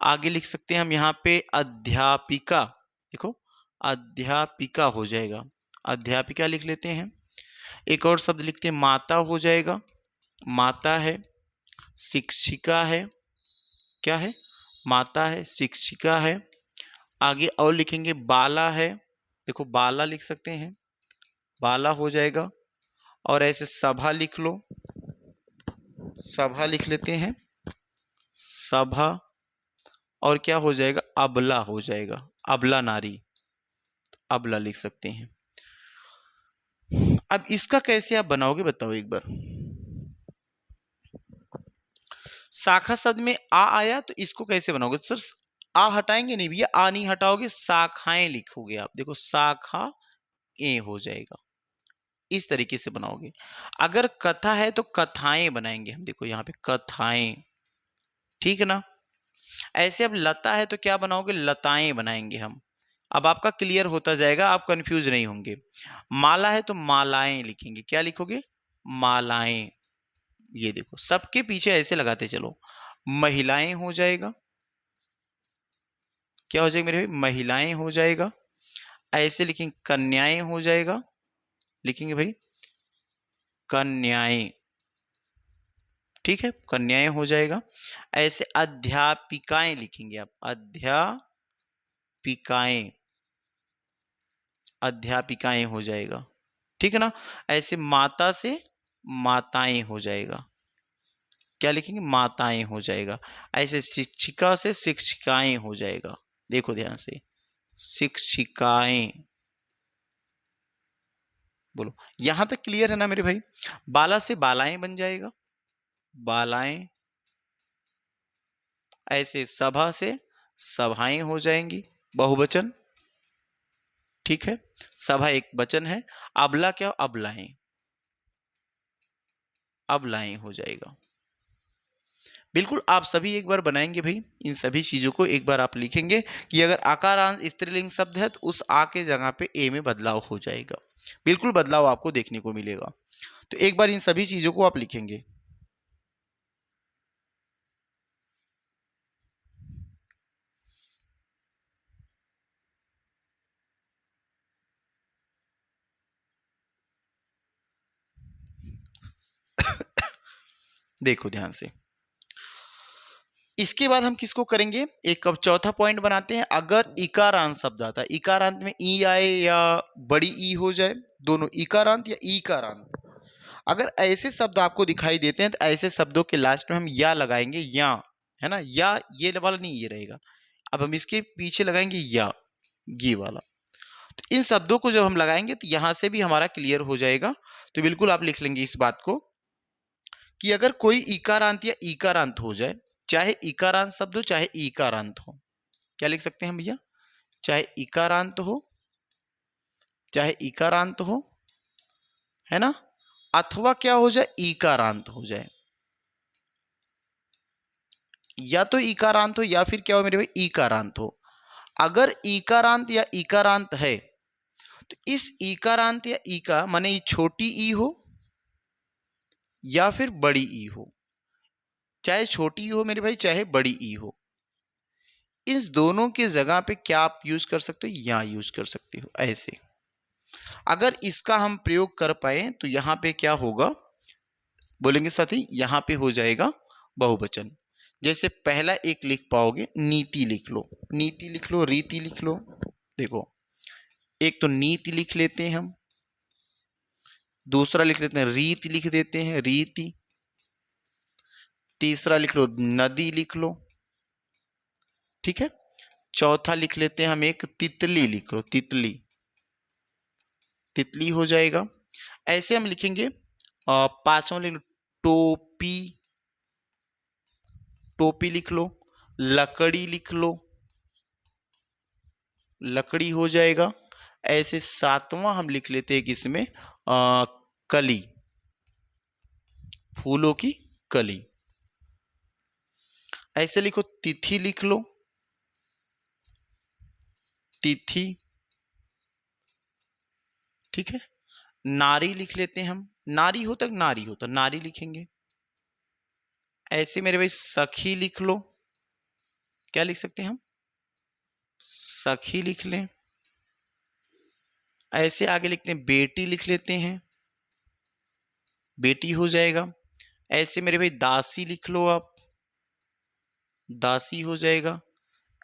आगे लिख सकते हैं हम यहाँ पे अध्यापिका, देखो अध्यापिका हो जाएगा, अध्यापिका लिख लेते हैं। एक और शब्द लिखते हैं माता हो जाएगा, माता है। शिक्षिका है, क्या है, माता है, शिक्षिका है। आगे और लिखेंगे बाला है, देखो बाला लिख सकते हैं, बाला हो जाएगा। और ऐसे सभा लिख लो, सभा लिख लेते हैं, सभा। और क्या हो जाएगा, अबला हो जाएगा, अबला नारी, अबला लिख सकते हैं। अब इसका कैसे आप बनाओगे बताओ एक बार। शाखा शब्द में आ आया तो इसको कैसे बनाओगे सर, आ हटाएंगे नहीं भैया, आ नहीं हटाओगे, शाखाएं लिखोगे आप, देखो शाखा ए हो जाएगा, इस तरीके से बनाओगे। अगर कथा है तो कथाएं बनाएंगे हम, देखो यहाँ पे कथाएं, ठीक है ना। ऐसे अब लता है तो क्या बनाओगे, लताएं बनाएंगे हम। अब आपका क्लियर होता जाएगा, आप कंफ्यूज नहीं होंगे। माला है तो मालाएं लिखेंगे, क्या लिखोगे, मालाएं। ये देखो सबके पीछे ऐसे लगाते चलो। महिलाएं हो जाएगा, क्या हो जाएगा मेरे भाई, महिलाएं हो जाएगा। ऐसे लिखेंगे कन्याएं हो जाएगा, लिखेंगे भाई कन्याएं, ठीक है, कन्याएं हो जाएगा। ऐसे अध्यापिकाएं लिखेंगे आप, अध्यापिकाएं, अध्यापिकाएं हो जाएगा, ठीक है ना। ऐसे माता से माताएं हो जाएगा, क्या लिखेंगे, माताएं हो जाएगा। ऐसे शिक्षिका से शिक्षिकाएं हो जाएगा, देखो ध्यान से, शिक्षिकाएं। बोलो यहां तक क्लियर है ना मेरे भाई। बाला से बालाएं बन जाएगा, बालाएं। ऐसे सभा से सभाएं हो जाएंगी, बहुवचन, ठीक है, सभा एक वचन है। अबला क्या, अबलाएं, अबलाएं हो जाएगा। बिल्कुल आप सभी एक बार बनाएंगे भाई, इन सभी चीजों को एक बार आप लिखेंगे कि अगर आकारांत स्त्रीलिंग शब्द है तो उस आ के जगह पे ए में बदलाव हो जाएगा, बिल्कुल बदलाव आपको देखने को मिलेगा। तो एक बार इन सभी चीजों को आप लिखेंगे। देखो ध्यान से, इसके बाद हम किसको करेंगे, एक अब चौथा पॉइंट बनाते हैं। अगर इकारांत शब्द आता है, इकारांत में ई आए या बड़ी ई हो जाए, दोनों इकारांत या ईकारांत, अगर ऐसे शब्द आपको दिखाई देते हैं तो ऐसे शब्दों के लास्ट में हम या लगाएंगे, या, है ना, या ये वाला नहीं, ये रहेगा। अब हम इसके पीछे लगाएंगे या, ये वाला। तो इन शब्दों को जब हम लगाएंगे तो यहां से भी हमारा क्लियर हो जाएगा। तो बिल्कुल आप लिख लेंगे इस बात को कि अगर कोई इकारांत या ईकारांत हो जाए, चाहे इकारांत शब्द हो चाहे ईकारांत हो, क्या लिख सकते हैं भैया, चाहे इकारांत हो चाहे ईकारांत हो, है ना, अथवा क्या हो जाए, ईकारांत हो जाए, या तो ईकारांत हो या फिर क्या हो मेरे भाई, ईकारांत हो। अगर ईकारांत या ईकारांत है तो इस ईकारांत या ईका माने ये छोटी ई हो या फिर बड़ी ई हो, चाहे छोटी ई हो मेरे भाई चाहे बड़ी ई हो, इस दोनों के जगह पे क्या आप यूज कर सकते हो, या यूज कर सकते हो ऐसे। अगर इसका हम प्रयोग कर पाए तो यहां पे क्या होगा, बोलेंगे साथी यहाँ पे हो जाएगा बहुवचन। जैसे पहला एक लिख पाओगे, नीति लिख लो, नीति लिख लो, रीति लिख लो। देखो एक तो नीति लिख लेते हैं हम, दूसरा लिख लेते हैं रीति, लिख देते हैं रीति, तीसरा लिख लो नदी लिख लो, ठीक है। चौथा लिख लेते हैं हम एक तितली, लिख लो तितली, तितली हो जाएगा। ऐसे हम लिखेंगे। पांचवा लिख लो टोपी, टोपी लिख लो, लकड़ी लिख लो, लकड़ी हो जाएगा। ऐसे सातवां हम लिख लेते हैं किसमें, कली, फूलों की कली। ऐसे लिखो तिथि लिख लो, तिथि, ठीक है। नारी लिख लेते हैं हम, नारी हो तक नारी हो तो नारी लिखेंगे। ऐसे मेरे भाई सखी लिख लो, क्या लिख सकते हैं हम, सखी लिख लें। ऐसे आगे लिखते हैं बेटी, लिख लेते हैं बेटी हो जाएगा। ऐसे मेरे भाई दासी लिख लो आप, दासी हो जाएगा।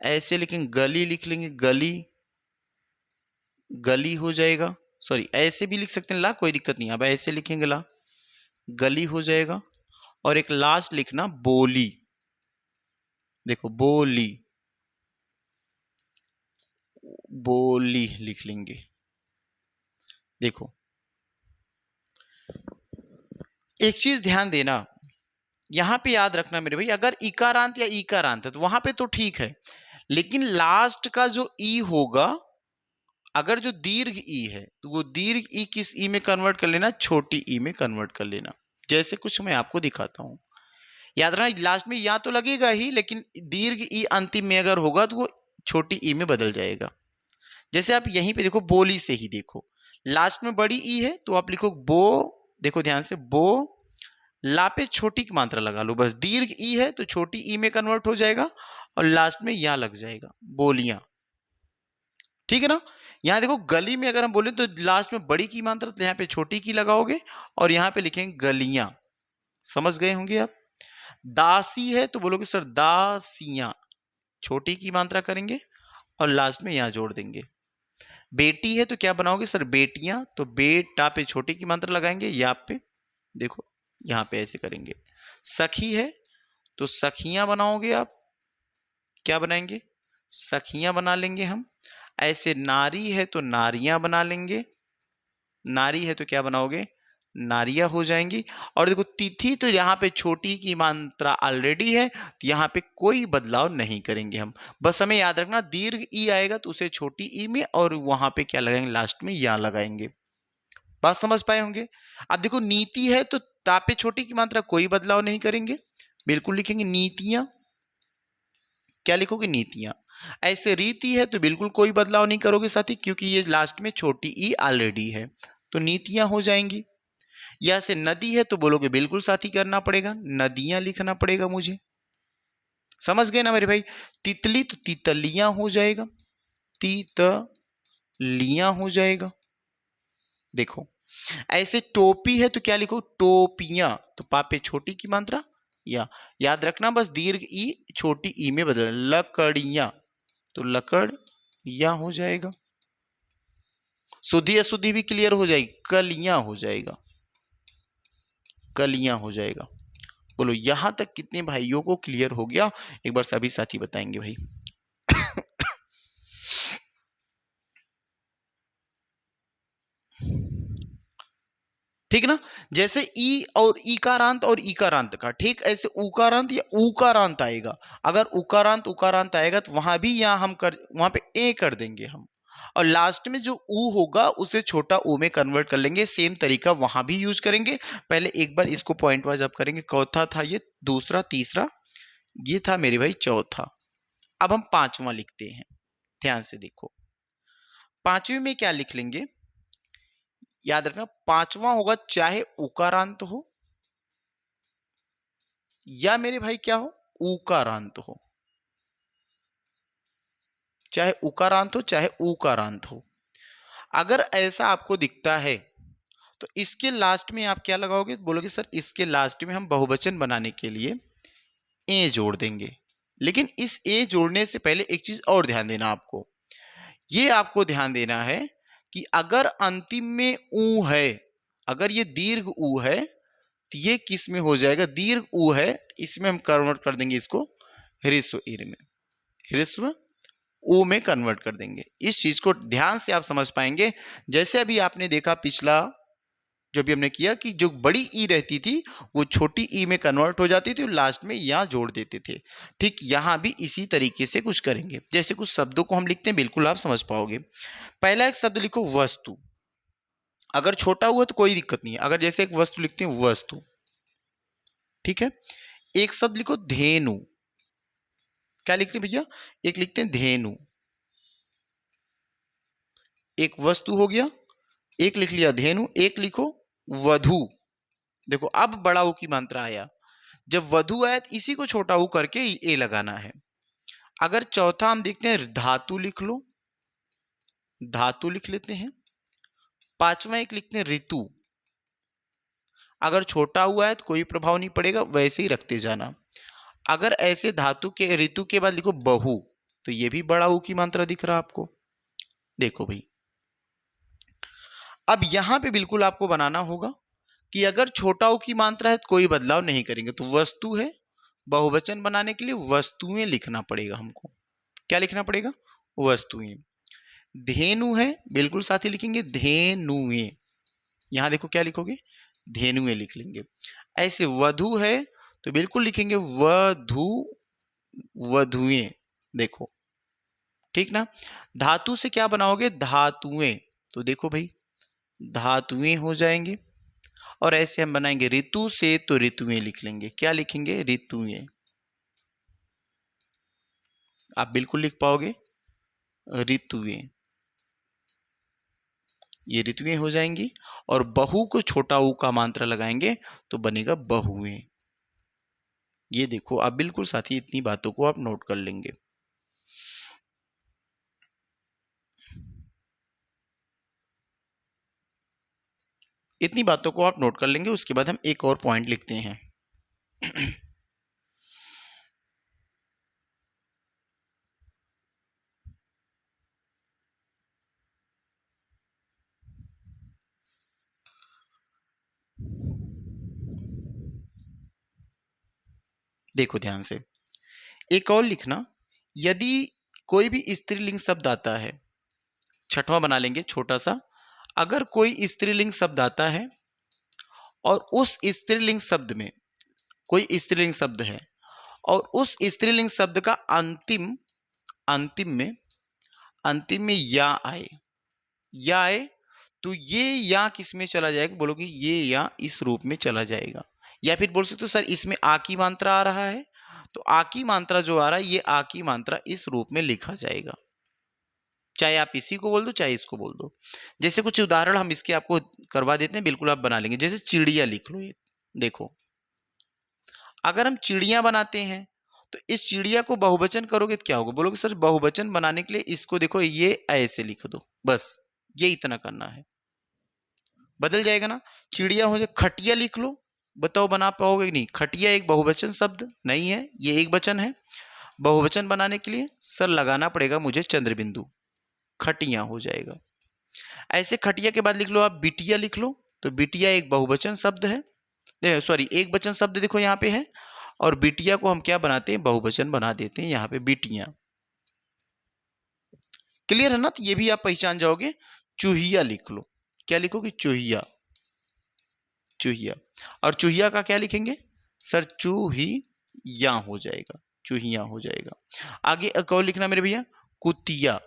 ऐसे लिखेंगे गली, लिख लेंगे गली, गली हो जाएगा। सॉरी ऐसे भी लिख सकते हैं ला, कोई दिक्कत नहीं। अब ऐसे लिखेंगे ला, गली हो जाएगा। और एक लास्ट लिखना बोली, देखो बोली, बोली लिख लेंगे। देखो एक चीज ध्यान देना, यहां पे याद रखना मेरे भाई, अगर इकारांत या ईकारांत है तो वहां पे तो ठीक है, लेकिन लास्ट का जो ई होगा, अगर जो दीर्घ ई है तो वो दीर्घ ई किस ई में कन्वर्ट कर लेना, छोटी ई में कन्वर्ट कर लेना। जैसे कुछ मैं आपको दिखाता हूं, याद रखना लास्ट में या तो लगेगा ही, लेकिन दीर्घ ई अंतिम में अगर होगा तो वो छोटी ई में बदल जाएगा। जैसे आप यहीं पे देखो, बोली से ही देखो, लास्ट में बड़ी ई है तो आप लिखो बो, देखो ध्यान से, बो, ला पे छोटी की मात्रा लगा लो, बस दीर्घ ई है तो छोटी ई में कन्वर्ट हो जाएगा और लास्ट में या लग जाएगा, बोलियां, ठीक है ना। यहां देखो गली में अगर हम बोले तो लास्ट में बड़ी की मात्रा, तो यहां पे छोटी की लगाओगे और यहां पे लिखेंगे गलियां, समझ गए होंगे आप। दासी है तो बोलोगे सर दासियां, छोटी की मात्रा करेंगे और लास्ट में यहां जोड़ देंगे। बेटी है तो क्या बनाओगे सर बेटियां, तो बेटा पे छोटी की मात्रा लगाएंगे, या पे देखो यहां पे ऐसे करेंगे। सखी है तो सखियां बनाओगे आप, क्या बनाएंगे, सखियां बना लेंगे हम। ऐसे नारी है तो नारियां बना लेंगे, नारी है तो क्या बनाओगे, नारियां हो जाएंगी। और देखो तिथि, तो यहाँ पे छोटी की मात्रा ऑलरेडी है तो यहाँ पे कोई बदलाव नहीं करेंगे हम, बस हमें याद रखना दीर्घ ई आएगा तो उसे छोटी ई में और वहां पे क्या लगाएंगे, लास्ट में या लगाएंगे। बात समझ पाए होंगे। अब देखो नीति है तो तापे छोटी की मात्रा कोई बदलाव नहीं करेंगे, बिल्कुल लिखेंगे नीतियां, क्या लिखोगे नीतियां। ऐसे रीति है तो बिल्कुल कोई बदलाव नहीं करोगे साथी, क्योंकि ये लास्ट में छोटी ई ऑलरेडी है तो नीतियां हो जाएंगी। या से नदी है तो बोलोगे बिल्कुल साथी करना पड़ेगा, नदियां लिखना पड़ेगा मुझे, समझ गए ना मेरे भाई। तितली तो तितलियां हो जाएगा, तितलियां हो जाएगा। देखो ऐसे टोपी है तो क्या लिखो, टोपियां, तो पापे छोटी की मात्रा या, याद रखना बस दीर्घ ई छोटी ई में बदल। लकड़ियां तो लकड़ियां हो जाएगा। शुद्धि अशुद्धि भी क्लियर हो जाएगी, कलियां हो जाएगा, कलियां हो जाएगा। बोलो यहां तक कितने भाइयों को क्लियर हो गया, एक बार सभी साथी बताएंगे भाई। ठीक ना। जैसे ई और ईकारांत और ईकारांत का, ठीक ऐसे उकारांत या उकारांत आएगा, अगर उकारांत उकारांत आएगा तो वहां भी यहां हम कर, वहां पे ए कर देंगे हम, और लास्ट में जो ऊ होगा उसे छोटा ऊ में कन्वर्ट कर लेंगे। सेम तरीका वहां भी यूज करेंगे। पहले एक बार इसको पॉइंट वाइज अप करेंगे, चौथा था ये, दूसरा, तीसरा, ये था मेरे भाई चौथा। अब हम पांचवा लिखते हैं, ध्यान से देखो। पांचवी में क्या लिख लेंगे, याद रखना पांचवा होगा चाहे उकारांत हो या मेरे भाई क्या हो, उकारांत हो, चाहे उकारांत हो चाहे उकारांत हो। अगर ऐसा आपको दिखता है तो इसके लास्ट में आप क्या लगाओगे, बोलोगे सर इसके लास्ट में हम बहुवचन बनाने के लिए ए जोड़ देंगे। लेकिन इस ए जोड़ने से पहले एक चीज और ध्यान देना आपको, ये आपको ध्यान देना है कि अगर अंतिम में ऊ है, अगर ये दीर्घ ऊ है तो ये किस में हो जाएगा, दीर्घ ऊ है, इसमें हम कन्वर्ट कर देंगे इसको ह्रस्व ईर में, ह्रस्व ऊ में कन्वर्ट कर देंगे। इस चीज को ध्यान से आप समझ पाएंगे। जैसे अभी आपने देखा पिछला जो भी हमने किया कि जो बड़ी ई रहती थी वो छोटी ई में कन्वर्ट हो जाती थी और लास्ट में या जोड़ देते थे। ठीक यहां भी इसी तरीके से कुछ करेंगे। जैसे कुछ शब्दों को हम लिखते हैं, बिल्कुल आप समझ पाओगे। पहला एक शब्द लिखो वस्तु, अगर छोटा हुआ तो कोई दिक्कत नहीं है। अगर जैसे एक वस्तु लिखते हैं वस्तु, ठीक है। एक शब्द लिखो धेनु, क्या लिखते हैं भैया, एक लिखते हैं धेनु, एक वस्तु हो गया, एक लिख लिया धेनु, एक लिखो वधु। देखो अब बड़ा ऊ की मात्रा आया, जब वधु आया तो इसी को छोटा ऊ करके ए लगाना है। अगर चौथा हम देखते हैं धातु, लिख लो, धातु लिख लेते हैं। पांचवा एक लिखते हैं ऋतु, अगर छोटा हुआ है तो कोई प्रभाव नहीं पड़ेगा, वैसे ही रखते जाना। अगर ऐसे धातु के ऋतु के बाद लिखो बहु, तो ये भी बड़ा ऊ की मात्रा दिख रहा है आपको। देखो भाई, अब यहां पे बिल्कुल आपको बनाना होगा कि अगर छोटा ऊ की मात्रा है तो कोई बदलाव नहीं करेंगे। तो वस्तु है, बहुवचन बनाने के लिए वस्तुएं लिखना पड़ेगा हमको। क्या लिखना पड़ेगा, वस्तुएं। धेनु है, बिल्कुल साथ ही लिखेंगे धेनुएं। यहां देखो क्या लिखोगे, धेनुएं लिख लेंगे। ऐसे वधु है तो बिल्कुल लिखेंगे वधु, वधुएं। देखो ठीक ना। धातु से क्या बनाओगे, धातुएं, तो देखो भाई धातुएं हो जाएंगे। और ऐसे हम बनाएंगे ऋतु से तो ऋतुएं लिख लेंगे। क्या लिखेंगे, ऋतुएं। आप बिल्कुल लिख पाओगे ऋतुएं, ये ऋतुएं हो जाएंगी। और बहु को छोटा ऊ का मात्रा लगाएंगे तो बनेगा बहुएं। ये देखो आप बिल्कुल साथी, इतनी बातों को आप नोट कर लेंगे। इतनी बातों को आप नोट कर लेंगे। उसके बाद हम एक और पॉइंट लिखते हैं। देखो ध्यान से, एक और लिखना, यदि कोई भी स्त्रीलिंग शब्द आता है, छठवां बना लेंगे छोटा सा। अगर कोई स्त्रीलिंग शब्द आता है और उस स्त्रीलिंग शब्द में, कोई स्त्रीलिंग शब्द है और उस स्त्रीलिंग शब्द का अंतिम, अंतिम में या आए, या आए, तो ये या किस में चला जाएगा, बोलोगे ये या इस रूप में चला जाएगा। या फिर बोल सकते हो सर इसमें आ की मात्रा आ रहा है, तो आ की मात्रा जो आ रहा है ये आ की मात्रा इस रूप में लिखा जाएगा। चाहे आप इसी को बोल दो चाहे इसको बोल दो। जैसे कुछ उदाहरण हम इसके आपको करवा देते हैं, बिल्कुल आप बना लेंगे। जैसे चिड़िया लिख लो, ये देखो, अगर हम चिड़िया बनाते हैं तो इस चिड़िया को बहुवचन करोगे तो क्या होगा, बोलोगे सर बहुवचन बनाने के लिए इसको देखो ये ऐसे लिख दो, बस ये इतना करना है, बदल जाएगा ना। चिड़िया हो जाए, खटिया लिख लो, बताओ बना पाओगे कि नहीं। खटिया एक बहुवचन शब्द नहीं है, ये एक वचन है। बहुवचन बनाने के लिए सर लगाना पड़ेगा मुझे चंद्रबिंदु, खटिया हो जाएगा। ऐसे खटिया के बाद लिख लो आप बिटिया लिख लो, तो बिटिया एक बहुवचन शब्द है, सॉरी एक वचन शब्द देखो यहाँ पे है। और बिटिया को हम क्या बनाते हैं, बहुवचन बना देते हैं यहाँ पे बिटिया। क्लियर है ना। तो ये भी आप पहचान जाओगे। चूहिया लिख लो, क्या लिखोगे, चूहिया, चूहिया। और चूहिया का क्या लिखेंगे सर, चूहिया हो जाएगा, चूहिया हो जाएगा। आगे एक और लिखना मेरे भैया, कुतिया,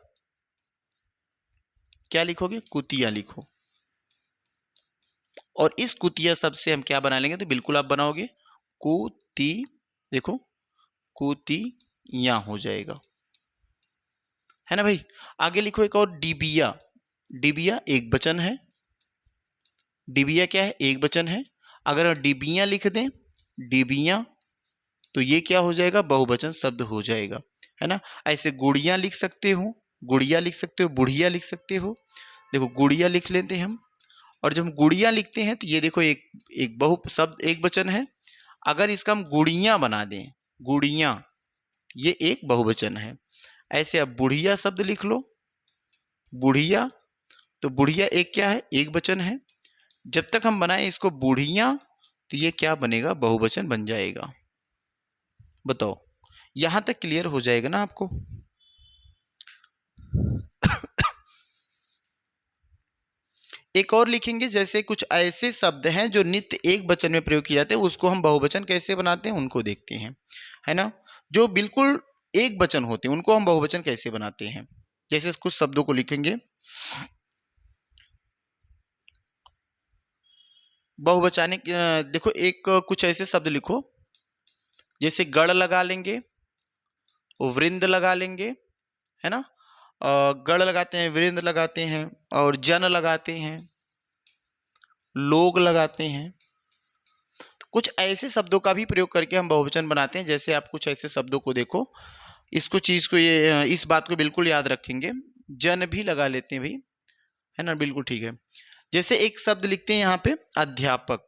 क्या लिखोगे, कुतिया लिखो। और इस कुतिया शब्द से हम क्या बना लेंगे, तो बिल्कुल आप बनाओगे कुती, देखो कुतिया हो जाएगा, है ना भाई। आगे लिखो एक और डिबिया, डिबिया एक वचन है, डिबिया क्या है, एक वचन है। अगर डिबिया लिख दें, डिबिया, तो ये क्या हो जाएगा, बहुवचन शब्द हो जाएगा, है ना। ऐसे गुड़िया लिख सकते हो, गुड़िया लिख सकते हो, बुढ़िया लिख सकते हो। देखो गुड़िया लिख लेते हैं हम, और जब हम गुड़िया लिखते हैं तो ये देखो एक एक बहु शब्द एक वचन है। अगर इसका हम गुड़िया बना दें, गुड़िया, ये एक बहुवचन है। ऐसे अब बुढ़िया शब्द लिख लो, बुढ़िया, तो बुढ़िया एक क्या है, एक वचन है। जब तक हम बनाए इसको बुढ़िया तो ये क्या बनेगा, बहुवचन बन जाएगा। बताओ, यहां तक क्लियर हो जाएगा ना आपको? एक और लिखेंगे, जैसे कुछ ऐसे शब्द हैं जो नित्य एक वचन में प्रयोग किए जाते हैं, उसको हम बहुवचन कैसे बनाते हैं उनको देखते हैं, है ना। जो बिल्कुल एक वचन होते हैं उनको हम बहुवचन कैसे बनाते हैं। जैसे कुछ शब्दों को लिखेंगे, बहुवचन देखो, एक कुछ ऐसे शब्द लिखो, जैसे गढ़ लगा लेंगे, वृंद लगा लेंगे, है ना। गढ़ लगाते हैं, वृंद लगाते हैं, और जन लगाते हैं, लोग लगाते हैं। तो कुछ ऐसे शब्दों का भी प्रयोग करके हम बहुवचन बनाते हैं। जैसे आप कुछ ऐसे शब्दों को देखो, इसको चीज को, ये इस बात को बिल्कुल याद रखेंगे, जन भी लगा लेते हैं भाई, है ना, बिल्कुल ठीक है। जैसे एक शब्द लिखते हैं यहाँ पे, अध्यापक,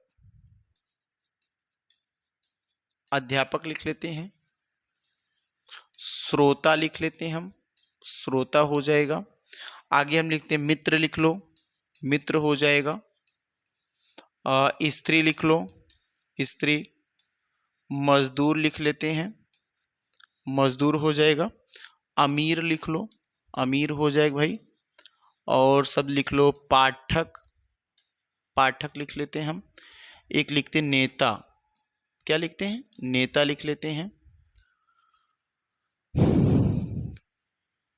अध्यापक लिख लेते हैं। श्रोता लिख लेते हैं हम, श्रोता हो जाएगा। आगे हम लिखते हैं मित्र, लिख लो, मित्र हो जाएगा। स्त्री लिख लो, स्त्री। मजदूर लिख लेते हैं, मजदूर हो जाएगा। अमीर लिख लो, अमीर हो जाएगा भाई। और सब लिख लो, पाठक, पाठक लिख लेते हैं हम। एक लिखते हैं नेता, क्या लिखते हैं, नेता लिख लेते हैं।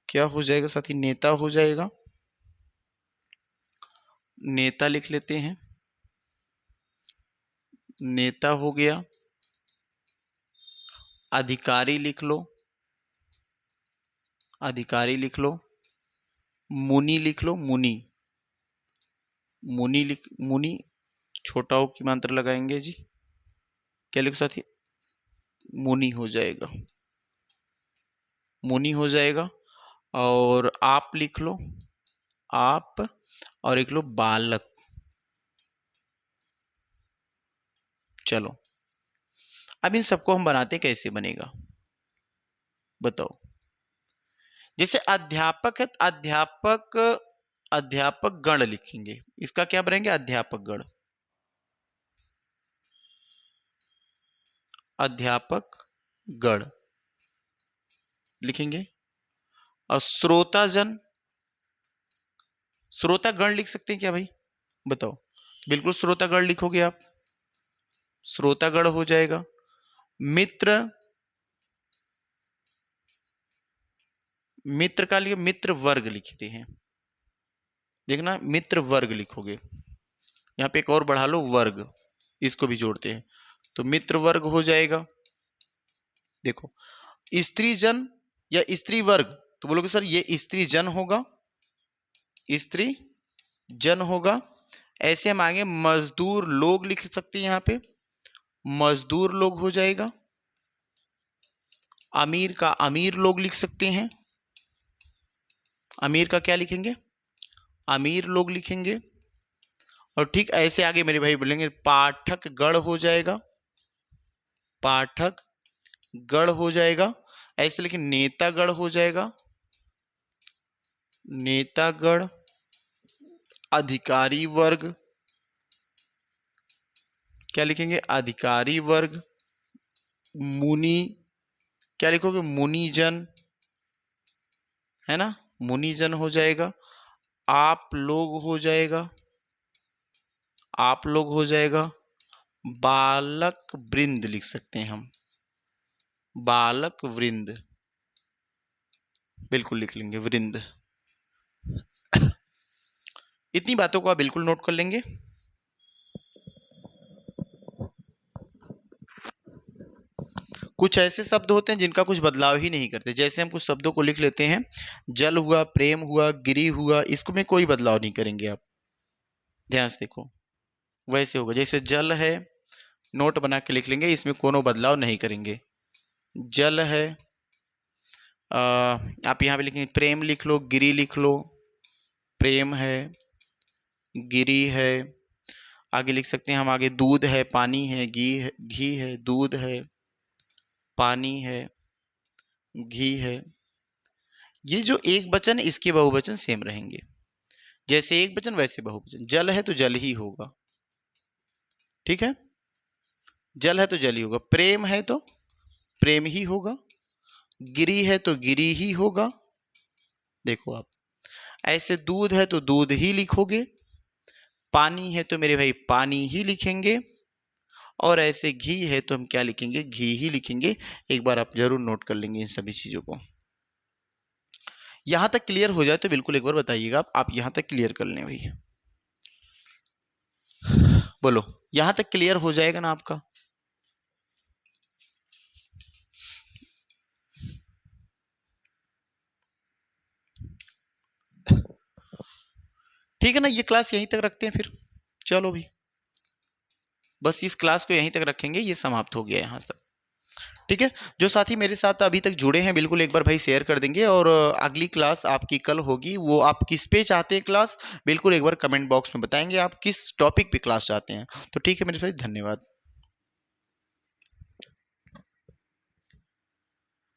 क्या हो जाएगा साथी, नेता हो जाएगा, नेता लिख लेते हैं, नेता हो गया। अधिकारी लिख लो, अधिकारी लिख लो। मुनि लिख लो, मुनि, मुनि लिख, मुनि छोटा ओ की मात्रा लगाएंगे जी, क्या लिखो साथी, मुनि हो जाएगा, मुनि हो जाएगा। और आप लिख लो, आप, और एक लो बालक। चलो, अब इन सबको हम बनाते कैसे बनेगा, बताओ। जैसे अध्यापक है, अध्यापक, अध्यापक गण लिखेंगे, इसका क्या बनेंगे, अध्यापक गण, अध्यापक गण लिखेंगे। और श्रोताजन, श्रोतागण लिख सकते हैं क्या भाई, बताओ। बिल्कुल श्रोतागण लिखोगे आप, श्रोतागण हो जाएगा। मित्र, मित्र का लिए मित्र वर्ग लिखते हैं, देखना मित्र वर्ग लिखोगे। यहाँ पे एक और बढ़ा लो, वर्ग, इसको भी जोड़ते हैं, तो मित्र वर्ग हो जाएगा। देखो, स्त्री जन या स्त्री वर्ग, तो बोलोगे सर ये स्त्री जन होगा, स्त्री जन होगा। ऐसे हम आगे मजदूर लोग लिख सकते हैं, यहाँ पे मजदूर लोग हो जाएगा। अमीर का अमीर लोग लिख सकते हैं, अमीर का क्या लिखेंगे, अमीर लोग लिखेंगे। और ठीक ऐसे आगे मेरे भाई बोलेंगे, पाठक गण हो जाएगा, पाठक गण हो जाएगा। ऐसे लेकिन नेतागण हो जाएगा, नेतागण। अधिकारी वर्ग, क्या लिखेंगे, अधिकारी वर्ग। मुनि, क्या लिखोगे, मुनिजन, है ना, मुनिजन हो जाएगा। आप लोग हो जाएगा, आप लोग हो जाएगा। बालक वृंद लिख सकते हैं हम, बालक वृंद, बिल्कुल लिख लेंगे, वृंद। इतनी बातों को आप बिल्कुल नोट कर लेंगे। कुछ ऐसे शब्द होते हैं जिनका कुछ बदलाव ही नहीं करते, जैसे हम कुछ शब्दों को लिख लेते हैं, जल हुआ, प्रेम हुआ, गिरी हुआ, इसको में कोई बदलाव नहीं करेंगे आप, ध्यान से देखो। वैसे होगा, जैसे जल है, नोट बना के लिख लेंगे, इसमें कोनो बदलाव नहीं करेंगे। जल है, आप यहाँ पे लिखेंगे प्रेम लिख लो, गिरी लिख लो, प्रेम है। गिरी है। आगे लिख सकते हैं हम, आगे दूध है, पानी है, घी है, दूध है, पानी है, घी है। ये जो एक वचन है इसके बहुवचन सेम रहेंगे, जैसे एक वचन वैसे बहुवचन। जल है तो जल ही होगा, ठीक है, जल है तो जल ही होगा। प्रेम है तो प्रेम ही होगा। गिरी है तो गिरी ही होगा। देखो आप, ऐसे दूध है तो दूध ही लिखोगे, पानी है तो मेरे भाई पानी ही लिखेंगे, और ऐसे घी है तो हम क्या लिखेंगे, घी ही लिखेंगे। एक बार आप जरूर नोट कर लेंगे इन सभी चीजों को। यहां तक क्लियर हो जाए तो बिल्कुल एक बार बताइएगा, आप यहां तक क्लियर कर लें भाई, बोलो, यहां तक क्लियर हो जाएगा ना आपका? ठीक है ना, ये क्लास यहीं तक रखते हैं फिर। चलो भी, बस इस क्लास को यहीं तक रखेंगे, ये समाप्त हो गया यहां तक। ठीक है, जो साथी मेरे साथ अभी तक जुड़े हैं बिल्कुल एक बार भाई शेयर कर देंगे, और अगली क्लास आपकी कल होगी, वो आप किस पे चाहते हैं क्लास, बिल्कुल एक बार कमेंट बॉक्स में बताएंगे आप किस टॉपिक पे क्लास चाहते हैं। तो ठीक है मेरे भाई, धन्यवाद।